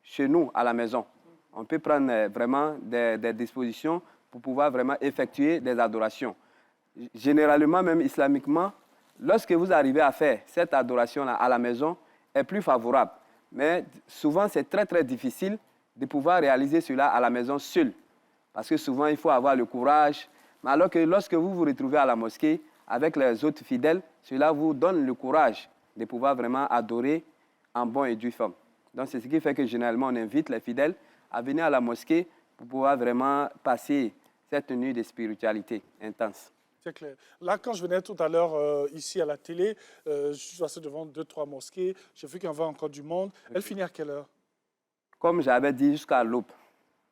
chez nous, à la maison. On peut prendre vraiment des dispositions pour pouvoir vraiment effectuer des adorations. Généralement, même islamiquement, lorsque vous arrivez à faire cette adoration-là à la maison, est plus favorable. Mais souvent, c'est très, très difficile de pouvoir réaliser cela à la maison seul. Parce que souvent, il faut avoir le courage. Mais alors que lorsque vous vous retrouvez à la mosquée avec les autres fidèles, cela vous donne le courage de pouvoir vraiment adorer en bon et due forme. Donc, c'est ce qui fait que généralement, on invite les fidèles à venir à la mosquée pour pouvoir vraiment passer cette nuit de spiritualité intense. C'est clair. Là, quand je venais tout à l'heure ici à la télé, je suis passé devant 2-3 mosquées. J'ai vu qu'il y avait encore du monde. Elle finit à quelle heure? Comme j'avais dit, jusqu'à l'aube.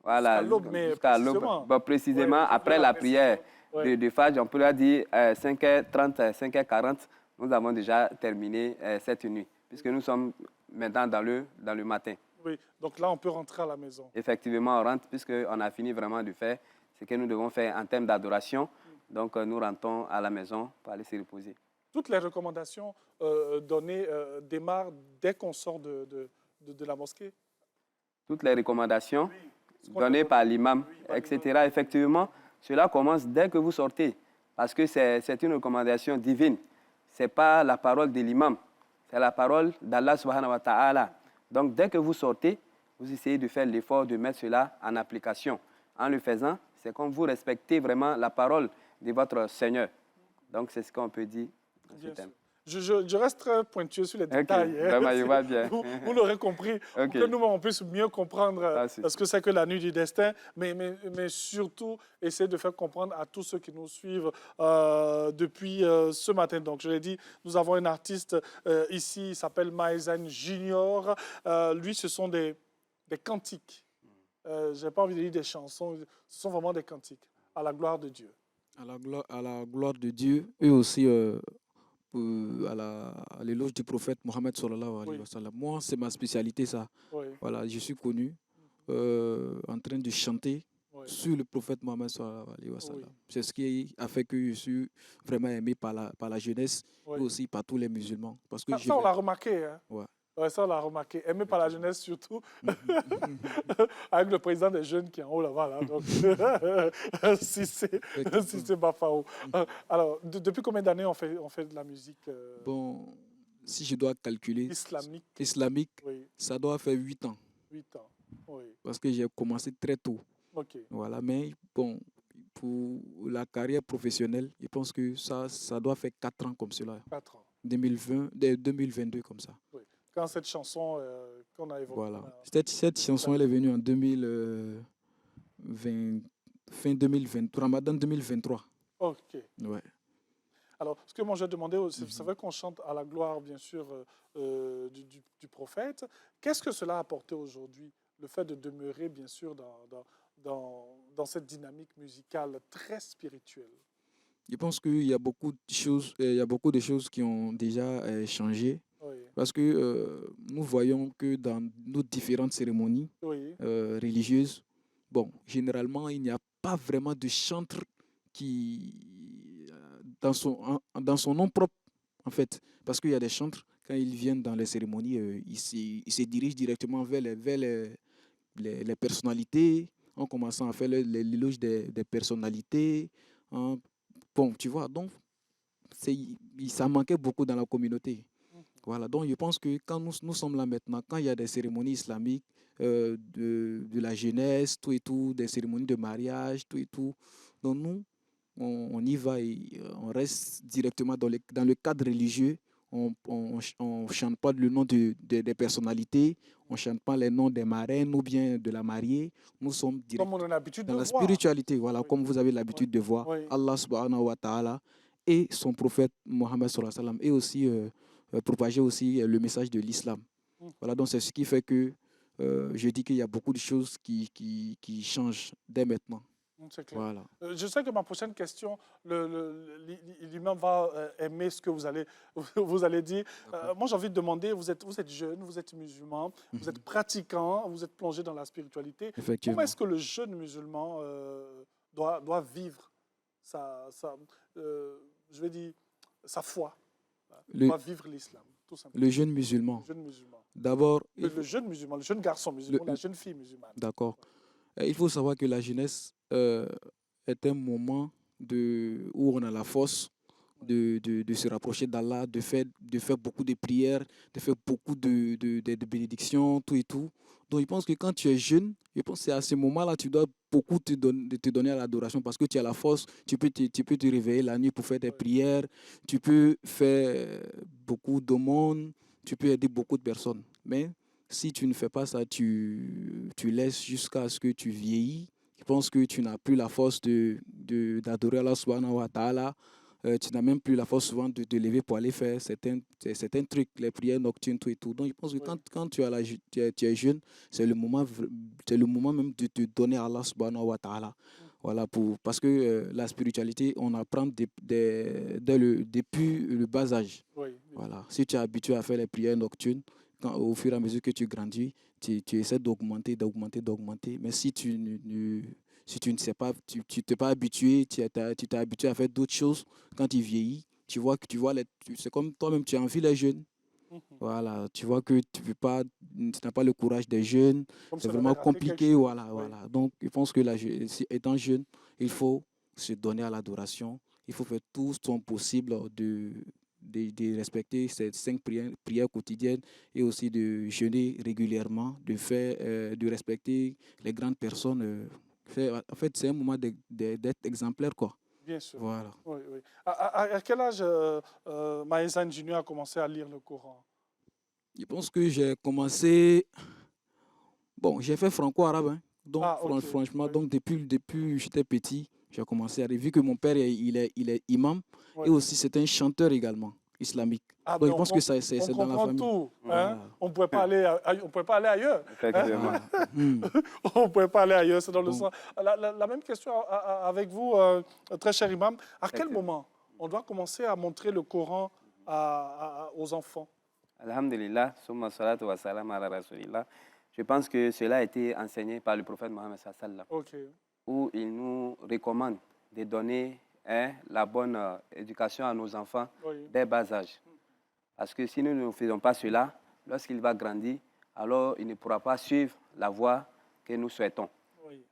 Voilà, jusqu'à l'aube. Bon, précisément, après la prière de Fajr, on pourrait dire 5h30, 5h40, nous avons déjà terminé cette nuit, puisque nous sommes maintenant dans le matin. Oui, donc là, on peut rentrer à la maison. Effectivement, on rentre, puisqu'on a fini vraiment de faire ce que nous devons faire en termes d'adoration. Donc, nous rentrons à la maison pour aller se reposer. Toutes les recommandations données démarrent dès qu'on sort de la mosquée? Toutes les recommandations données par l'imam, etc. Effectivement, cela commence dès que vous sortez, parce que c'est une recommandation divine. Ce n'est pas la parole de l'imam, c'est la parole d'Allah subhanahu wa ta'ala. Donc, dès que vous sortez, vous essayez de faire l'effort de mettre cela en application. En le faisant, c'est comme vous respectez vraiment la parole de votre Seigneur. Donc, c'est ce qu'on peut dire dans ce thème. Je reste très pointueux sur les détails. Vraiment, je vois bien. Vous l'aurez compris, pour que nous, on puisse mieux comprendre ce que c'est que la nuit du destin, mais surtout essayer de faire comprendre à tous ceux qui nous suivent depuis ce matin. Donc, je l'ai dit, nous avons un artiste ici, il s'appelle Maïzan Junior. Lui, ce sont des cantiques. Je n'ai pas envie de dire des chansons, ce sont vraiment des cantiques, à la gloire de Dieu. À la gloire de Dieu, et aussi à l'éloge du prophète Mohammed sallallahu alayhi wa sallam. Moi, c'est ma spécialité, ça. Oui. Voilà, je suis connu en train de chanter sur le prophète Mohammed sallallahu alayhi wa sallam. C'est ce qui a fait que je suis vraiment aimé par la jeunesse et aussi par tous les musulmans. Parce que ça on l'a remarqué. Hein? Ouais. Ouais, ça, on l'a remarqué. Aimé par la jeunesse, surtout. Avec le président des jeunes qui est en haut là-bas. Là. Donc, si c'est Bafao. Alors, depuis combien d'années on fait de la musique Bon, si je dois calculer. Islamique, ça doit faire 8 ans. 8 ans, oui. Parce que j'ai commencé très tôt. OK. Voilà, mais bon, pour la carrière professionnelle, je pense que ça doit faire 4 ans comme cela. 4 ans. 2022 comme ça. Oui. Quand cette chanson qu'on a évoquée. Voilà. Cette chanson, elle est venue en 2020, fin 2023, Ramadan 2023. OK. Ouais. Alors, ce que moi j'ai demandé, c'est vrai qu'on chante à la gloire, bien sûr, du prophète. Qu'est-ce que cela a apporté aujourd'hui, le fait de demeurer, bien sûr, dans cette dynamique musicale très spirituelle? Je pense qu'il y a beaucoup de choses qui ont déjà changé. Oui. Parce que nous voyons que dans nos différentes cérémonies religieuses, bon, généralement, il n'y a pas vraiment de chantre qui, dans son nom propre, en fait, parce qu'il y a des chantres quand ils viennent dans les cérémonies, ils se dirigent directement vers les personnalités, en commençant à faire l'éloge des personnalités. Hein. Bon, tu vois, donc, ça manquait beaucoup dans la communauté. Voilà, donc je pense que quand nous sommes là maintenant, quand il y a des cérémonies islamiques, de la jeunesse, tout et tout, des cérémonies de mariage, tout et tout, donc nous, on y va et on reste directement dans le cadre religieux. On ne chante pas le nom des personnalités, on ne chante pas les noms des marraines ou bien de la mariée. Nous sommes comme on a l'habitude dans de la voir. spiritualité, voilà, comme vous avez l'habitude de voir. Allah subhanahu wa ta'ala et son prophète Mohammed sallallahu alayhi wa sallam et aussi propager aussi le message de l'islam. Voilà, donc c'est ce qui fait que je dis qu'il y a beaucoup de choses qui changent dès maintenant. C'est clair. Voilà. Je sais que ma prochaine question, l'imam va aimer ce que vous allez dire. Moi, j'ai envie de demander, vous êtes jeune, vous êtes musulman, vous êtes pratiquant, vous êtes plongé dans la spiritualité. Comment est-ce que le jeune musulman doit vivre sa foi, doit vivre l'islam, tout simplement. Le jeune musulman. D'abord, le jeune musulman, le jeune garçon musulman, la jeune fille musulmane. D'accord. Il faut savoir que la jeunesse est un moment où on a la force de se rapprocher d'Allah, de faire beaucoup de prières, de faire beaucoup de bénédictions, tout et tout. Donc, je pense que quand tu es jeune, je pense que c'est à ce moment-là que tu dois beaucoup te donner à l'adoration parce que tu as la force, tu peux te réveiller la nuit pour faire des prières, tu peux faire beaucoup d'aumônes, tu peux aider beaucoup de personnes. Mais si tu ne fais pas ça, tu laisses jusqu'à ce que tu vieillis. Je pense que tu n'as plus la force d'adorer Allah subhanahu wa ta'ala. Tu n'as même plus la force souvent de te lever pour aller faire certains trucs, les prières nocturnes, tout et tout. Donc, je pense que quand tu es jeune, c'est le moment même de te donner à Allah subhanahu wa ta'ala. Voilà, parce que la spiritualité, on apprend depuis le bas âge. Voilà. Si tu es habitué à faire les prières nocturnes, au fur et à mesure que tu grandis, tu essaies d'augmenter. Mais si tu ne sais pas, tu t'es pas habitué, tu t'es habitué à faire d'autres choses, quand tu vieillis, c'est comme toi-même, tu envies les jeunes. Voilà, tu vois que tu n'as pas le courage des jeunes, c'est vraiment compliqué. Voilà. Donc, je pense que étant jeune, il faut se donner à l'adoration, il faut faire tout son possible de respecter ces 5 prières quotidiennes et aussi de jeûner régulièrement, de respecter les grandes personnes. En fait, c'est un moment d'être exemplaire, quoi. Bien sûr. Voilà. Oui. À quel âge Maïsan Junior a commencé à lire le Coran? Je pense que j'ai commencé... Bon, j'ai fait franco-arabe. Hein. Donc, franchement, donc depuis que j'étais petit, j'ai commencé à lire. Vu que mon père, il est imam et aussi c'est un chanteur également islamique. Donc, je pense que c'est dans la famille. Tout, hein? On ne pouvait pas aller ailleurs. Effectivement. On ne pouvait pas aller ailleurs, c'est dans le sang. La même question avec vous, très cher imam. À quel moment on doit commencer à montrer le Coran aux enfants? Alhamdulillah, summa salatu wa salam ala rasulillah. Je pense que cela a été enseigné par le prophète Mohammed sallallahu où il nous recommande de donner la bonne éducation à nos enfants dès bas âge. Parce que si nous ne faisons pas cela, lorsqu'il va grandir, alors il ne pourra pas suivre la voie que nous souhaitons.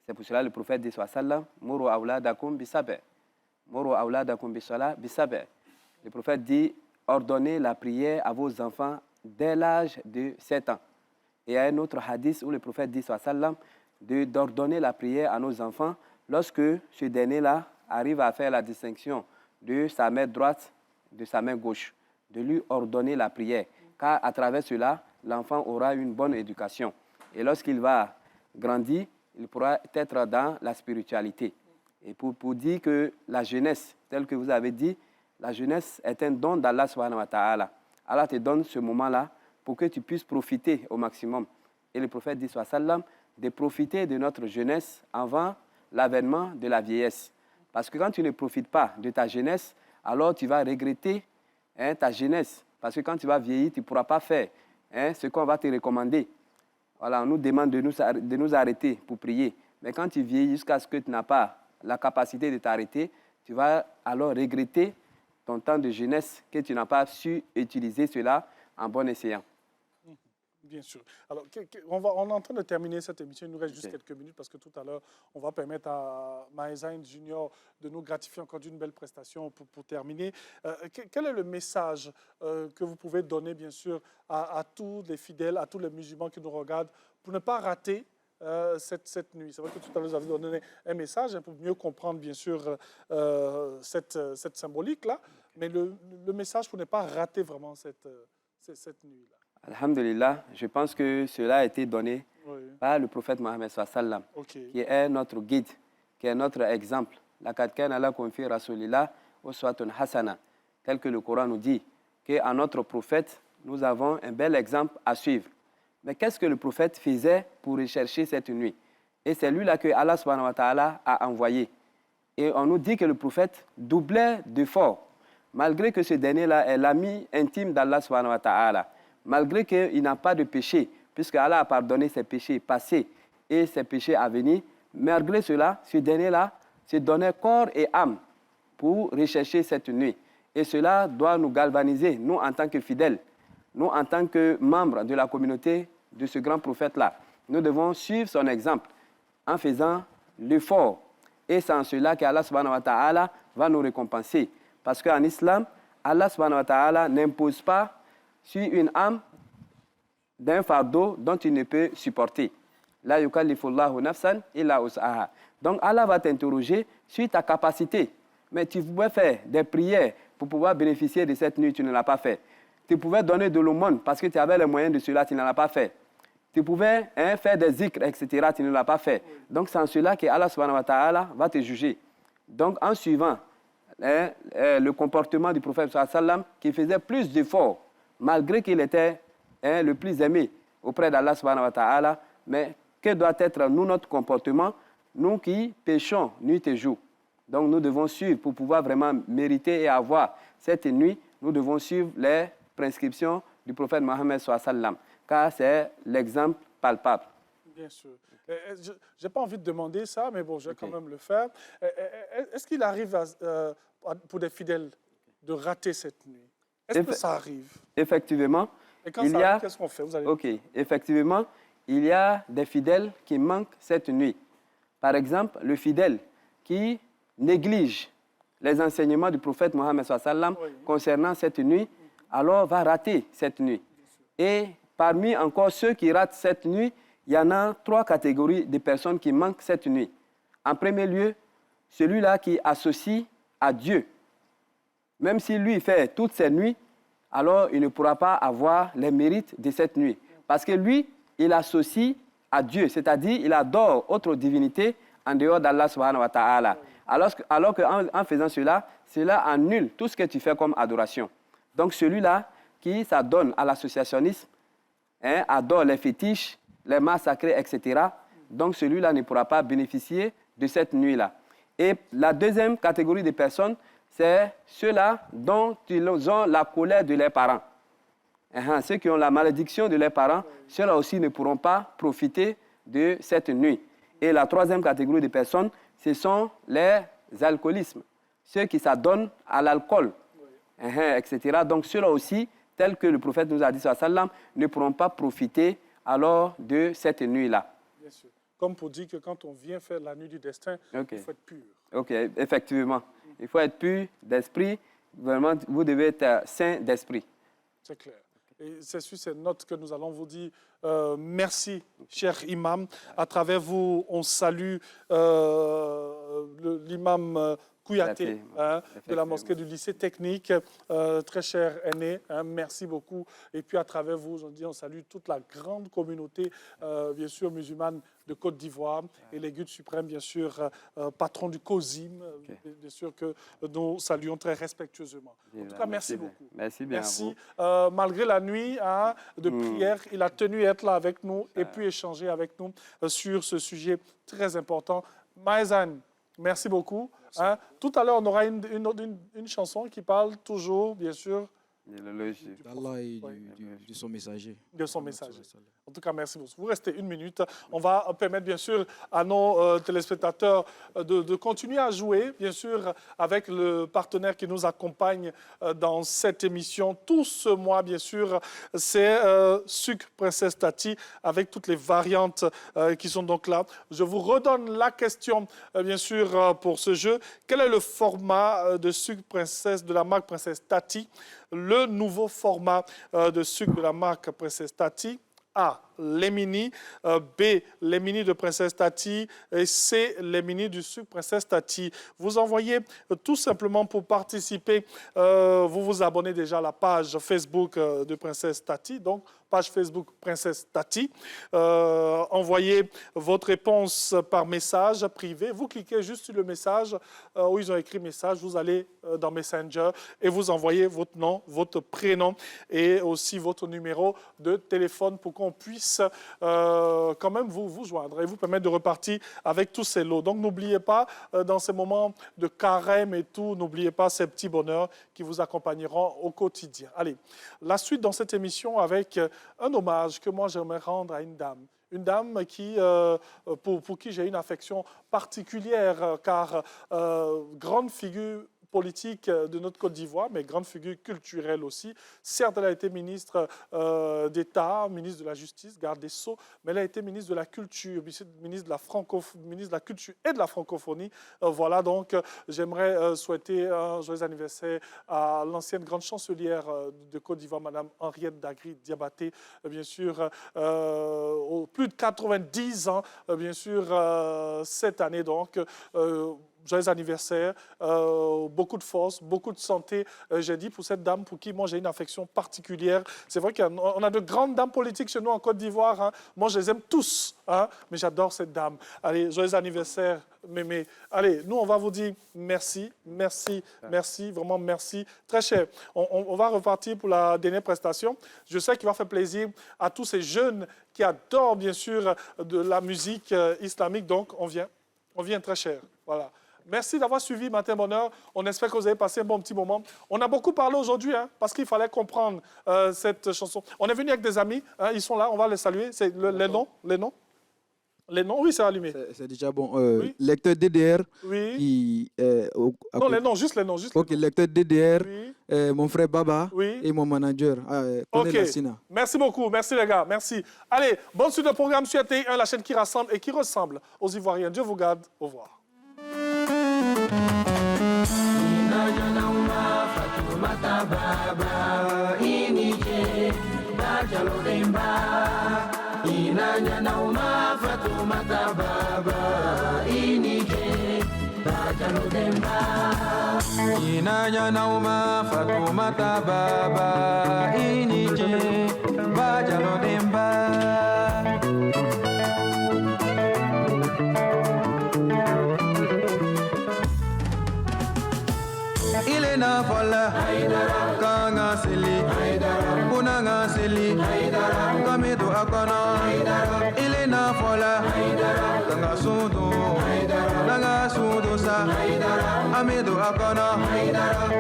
C'est pour cela que le prophète dit sallallahu muru awladakum bisabe. Muru awladakum bisala bisabe. Le prophète dit ordonnez la prière à vos enfants dès l'âge de 7 ans. Et il y a un autre hadith où le prophète dit sallallahu d'ordonner la prière à nos enfants lorsque ce dernier-là arrive à faire la distinction de sa main droite, de sa main gauche, de lui ordonner la prière. Car à travers cela, l'enfant aura une bonne éducation. Et lorsqu'il va grandir, il pourra être dans la spiritualité. Et pour dire que la jeunesse, tel que vous avez dit, la jeunesse est un don d'Allah subhanahu wa ta'ala. Allah te donne ce moment-là pour que tu puisses profiter au maximum. Et le prophète dit sallallahu de profiter de notre jeunesse avant l'avènement de la vieillesse. Parce que quand tu ne profites pas de ta jeunesse, alors tu vas regretter ta jeunesse. Parce que quand tu vas vieillir, tu ne pourras pas faire ce qu'on va te recommander. Voilà, on nous demande de nous arrêter pour prier. Mais quand tu vieillis jusqu'à ce que tu n'as pas la capacité de t'arrêter, tu vas alors regretter ton temps de jeunesse, que tu n'as pas su utiliser cela en bon escient. Bien sûr. Alors, on est en train de terminer cette émission. Il nous reste juste quelques minutes parce que tout à l'heure, on va permettre à Maezain Junior de nous gratifier encore d'une belle prestation pour terminer. Quel est le message que vous pouvez donner, bien sûr, à tous les fidèles, à tous les musulmans qui nous regardent pour ne pas rater cette nuit? C'est vrai que tout à l'heure, vous avez donné un message pour mieux comprendre, bien sûr, cette symbolique-là, mais le message pour ne pas rater vraiment cette nuit-là. Alhamdulillah, je pense que cela a été donné par le prophète Mohammed sallam, qui est notre guide, qui est notre exemple. La katkan ala konfi rasulillah uswatun hasana, tel que le Coran nous dit, qu'à notre prophète, nous avons un bel exemple à suivre. Mais qu'est-ce que le prophète faisait pour rechercher cette nuit? Et c'est lui-là que Allah subhanahu wa ta'ala a envoyé. Et on nous dit que le prophète doublait d'efforts, malgré que ce dernier-là est l'ami intime d'Allah subhanahu wa ta'ala. Malgré qu'il n'a pas de péché, puisque Allah a pardonné ses péchés passés et ses péchés à venir, malgré cela, ce dernier-là se donnait corps et âme pour rechercher cette nuit. Et cela doit nous galvaniser, nous en tant que fidèles, nous en tant que membres de la communauté de ce grand prophète-là. Nous devons suivre son exemple en faisant l'effort. Et c'est en cela qu'Allah subhanahu wa ta'ala va nous récompenser. Parce qu'en islam, Allah subhanahu wa ta'ala n'impose pas sur une âme d'un fardeau dont il ne peut supporter. La yukallifullahu nafsan illa wus'aha. Donc Allah va t'interroger sur ta capacité. Mais tu pouvais faire des prières pour pouvoir bénéficier de cette nuit, tu ne l'as pas fait. Tu pouvais donner de l'aumône parce que tu avais les moyens de cela, tu ne l'as pas fait. Tu pouvais faire des zikrs, etc., tu ne l'as pas fait. Donc c'est en cela que Allah subhanahu wa ta'ala va te juger. Donc en suivant le comportement du prophète sallallahu alayhi wa sallam, qui faisait plus d'efforts, malgré qu'il était le plus aimé auprès d'Allah subhanahu wa ta'ala, mais que doit être nous, notre comportement, nous qui péchons nuit et jour. Donc nous devons suivre, pour pouvoir vraiment mériter et avoir cette nuit, nous devons suivre les prescriptions du prophète Mohammed sallallahu alayhi wa sallam, car c'est l'exemple palpable. Bien sûr. Je n'ai pas envie de demander ça, mais bon, je vais quand même le faire. Est-ce qu'il arrive pour des fidèles de rater cette nuit? Est-ce que ça arrive? Effectivement. Et quand ça arrive, qu'est-ce qu'on fait? Vous allez... Effectivement, il y a des fidèles qui manquent cette nuit. Par exemple, le fidèle qui néglige les enseignements du prophète Mohammed sallallahu alayhi wa sallam concernant cette nuit, alors va rater cette nuit. Et parmi encore ceux qui ratent cette nuit, il y en a 3 catégories de personnes qui manquent cette nuit. En premier lieu, celui-là qui associe à Dieu. Même si lui fait toutes ces nuits, alors il ne pourra pas avoir les mérites de cette nuit. Parce que lui, il associe à Dieu, c'est-à-dire il adore autre divinité en dehors d'Allah subhanahu wa ta'ala. Alors qu'en faisant cela, cela annule tout ce que tu fais comme adoration. Donc celui-là qui s'adonne à l'associationnisme, adore les fétiches, les massacres, etc., donc celui-là ne pourra pas bénéficier de cette nuit-là. Et la deuxième catégorie de personnes, c'est ceux-là dont ils ont la colère de leurs parents. Ceux qui ont la malédiction de leurs parents, ceux-là aussi ne pourront pas profiter de cette nuit. Et la troisième catégorie de personnes, ce sont les alcoolismes, ceux qui s'adonnent à l'alcool, etc. Donc ceux-là aussi, tels que le prophète nous a dit, sallam, ne pourront pas profiter alors de cette nuit-là. Bien sûr. Comme pour dire que quand on vient faire la nuit du destin, il faut être pur. Ok, effectivement. Il faut être pur d'esprit. Vraiment, vous devez être saint d'esprit. C'est clair. Et c'est sur ces notes que nous allons vous dire merci, cher imam. À travers vous, on salue l'imam Kouyaté de la mosquée du lycée technique, très cher aîné, merci beaucoup. Et puis à travers vous, on salue toute la grande communauté, bien sûr, musulmane de Côte d'Ivoire et les guides suprêmes, bien sûr, patron du COSIM, bien sûr que nous saluons très respectueusement. En tout cas, merci beaucoup. Merci bien. Merci. Malgré la nuit de prière, il a tenu à être là avec nous et puis échanger avec nous sur ce sujet très important. Maezain, merci beaucoup. Tout à l'heure, on aura une chanson qui parle toujours, bien sûr, d'Allah et de son messager. De son messager. En tout cas, merci beaucoup. Vous restez une minute. On va permettre, bien sûr, à nos téléspectateurs de continuer à jouer, bien sûr, avec le partenaire qui nous accompagne dans cette émission. Tout ce mois, bien sûr, c'est Sucre Princesse Tati, avec toutes les variantes qui sont donc là. Je vous redonne la question, bien sûr, pour ce jeu. Quel est le format de Sucre Princesse de la marque Princesse Tati? Le nouveau format de sucre de la marque Princesse Tati. A, les mini, B, les mini de Princesse Tati, et C, les mini du sucre Princesse Tati. Vous envoyez tout simplement pour participer, vous vous abonnez déjà à la page Facebook de Princesse Tati, donc page Facebook Princesse Tati. Envoyez votre réponse par message privé. Vous cliquez juste sur le message où ils ont écrit message, vous allez dans Messenger et vous envoyez votre nom, votre prénom et aussi votre numéro de téléphone pour qu'on puisse quand même vous joindre et vous permettre de repartir avec tous ces lots. Donc n'oubliez pas, dans ces moments de carême et tout, n'oubliez pas ces petits bonheurs qui vous accompagneront au quotidien. Allez, la suite dans cette émission avec un hommage que moi j'aimerais rendre à une dame. Une dame qui, pour qui j'ai une affection particulière, car grande figure politique de notre Côte d'Ivoire, mais grande figure culturelle aussi. Certes, elle a été ministre d'État, ministre de la Justice, garde des Sceaux, mais elle a été ministre de la Culture, ministre de la Culture et de la Francophonie. Voilà, donc j'aimerais souhaiter un joyeux anniversaire à l'ancienne grande chancelière de Côte d'Ivoire, Madame Henriette Dagri Diabaté, bien sûr, aux plus de 90 ans, bien sûr, cette année, donc. Joyeux anniversaire, beaucoup de force, beaucoup de santé, j'ai dit, pour cette dame pour qui moi j'ai une affection particulière. C'est vrai qu'on a de grandes dames politiques chez nous en Côte d'Ivoire. Hein. Moi, je les aime tous, hein, mais j'adore cette dame. Allez, joyeux anniversaire, mémé. Allez, nous, on va vous dire merci, merci, merci, vraiment merci. Très cher. On va repartir pour la dernière prestation. Je sais qu'il va faire plaisir à tous ces jeunes qui adorent, bien sûr, de la musique islamique. Donc, on vient très cher. Voilà. Merci d'avoir suivi Matin Bonheur. On espère que vous avez passé un bon petit moment. On a beaucoup parlé aujourd'hui, hein, parce qu'il fallait comprendre cette chanson. On est venu avec des amis, hein, ils sont là, on va les saluer. C'est les noms? Les noms, oui, c'est allumé. C'est déjà bon. Oui. Lecteur DDR. Oui. Qui, non, les noms, juste les noms. Ok, lecteur DDR, oui. mon frère Baba et mon manager. Ok, merci beaucoup, merci les gars, merci. Allez, bonne suite de programme sur RTI 1, la chaîne qui rassemble et qui ressemble aux Ivoiriens. Dieu vous garde, au revoir. Ilena fola kanga seli kunanga seli kamedo akona Ilena fola kanga sudo sa amedo akona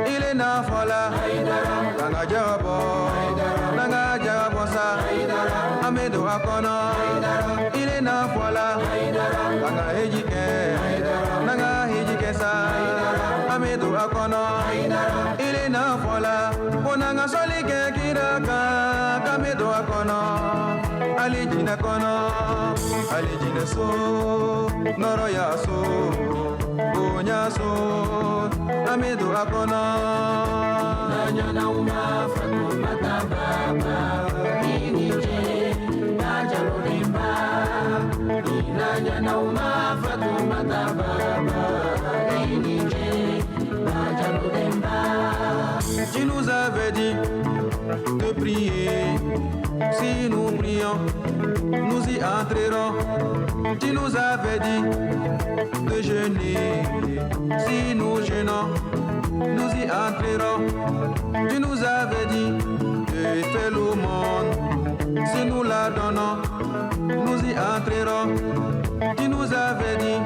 Ilena fola kanga jabo sa amedo akona Ilena fola kanga hejike sa amedo akona Ilena fola konanga solike kiraka kamedo akona alijina kono alijina so noro ya so gonya so amedo akona nanya na uma fatuma tababa inije najalo limba nanya na uma fatuma tababa inije najalo limba. Tu nous avais dit de prier, si nous prions, nous y entrerons. Tu nous avais dit de jeûner, si nous jeûnons, nous y entrerons. Tu nous avais dit de faire l'aumône, si nous la donnons, nous y entrerons. Tu nous avais dit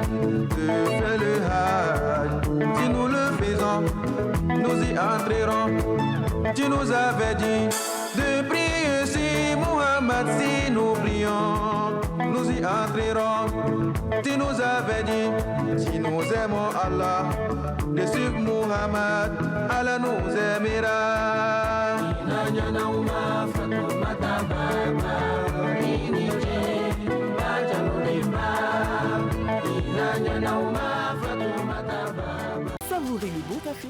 de faire le hajj, si nous le faisons, nous y entrerons. Tu nous avais dit de prier si Muhammad, si nous prions, nous y entrerons. Tu nous avais dit, si nous aimons Allah, de suivre Muhammad, Allah nous aimera. Savourez le bon café.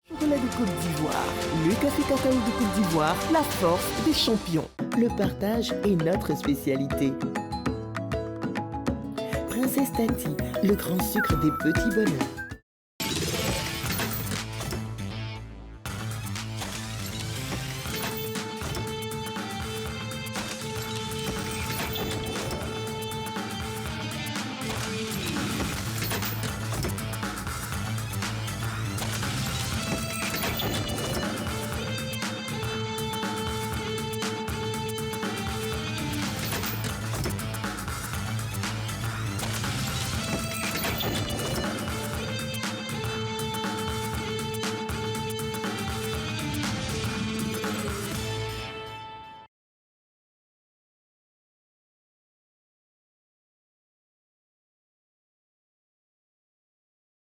Chocolat de Côte d'Ivoire, le café cacao de Côte d'Ivoire, la force des champions. Le partage est notre spécialité. Princesse Tati, le grand sucre des petits bonheurs.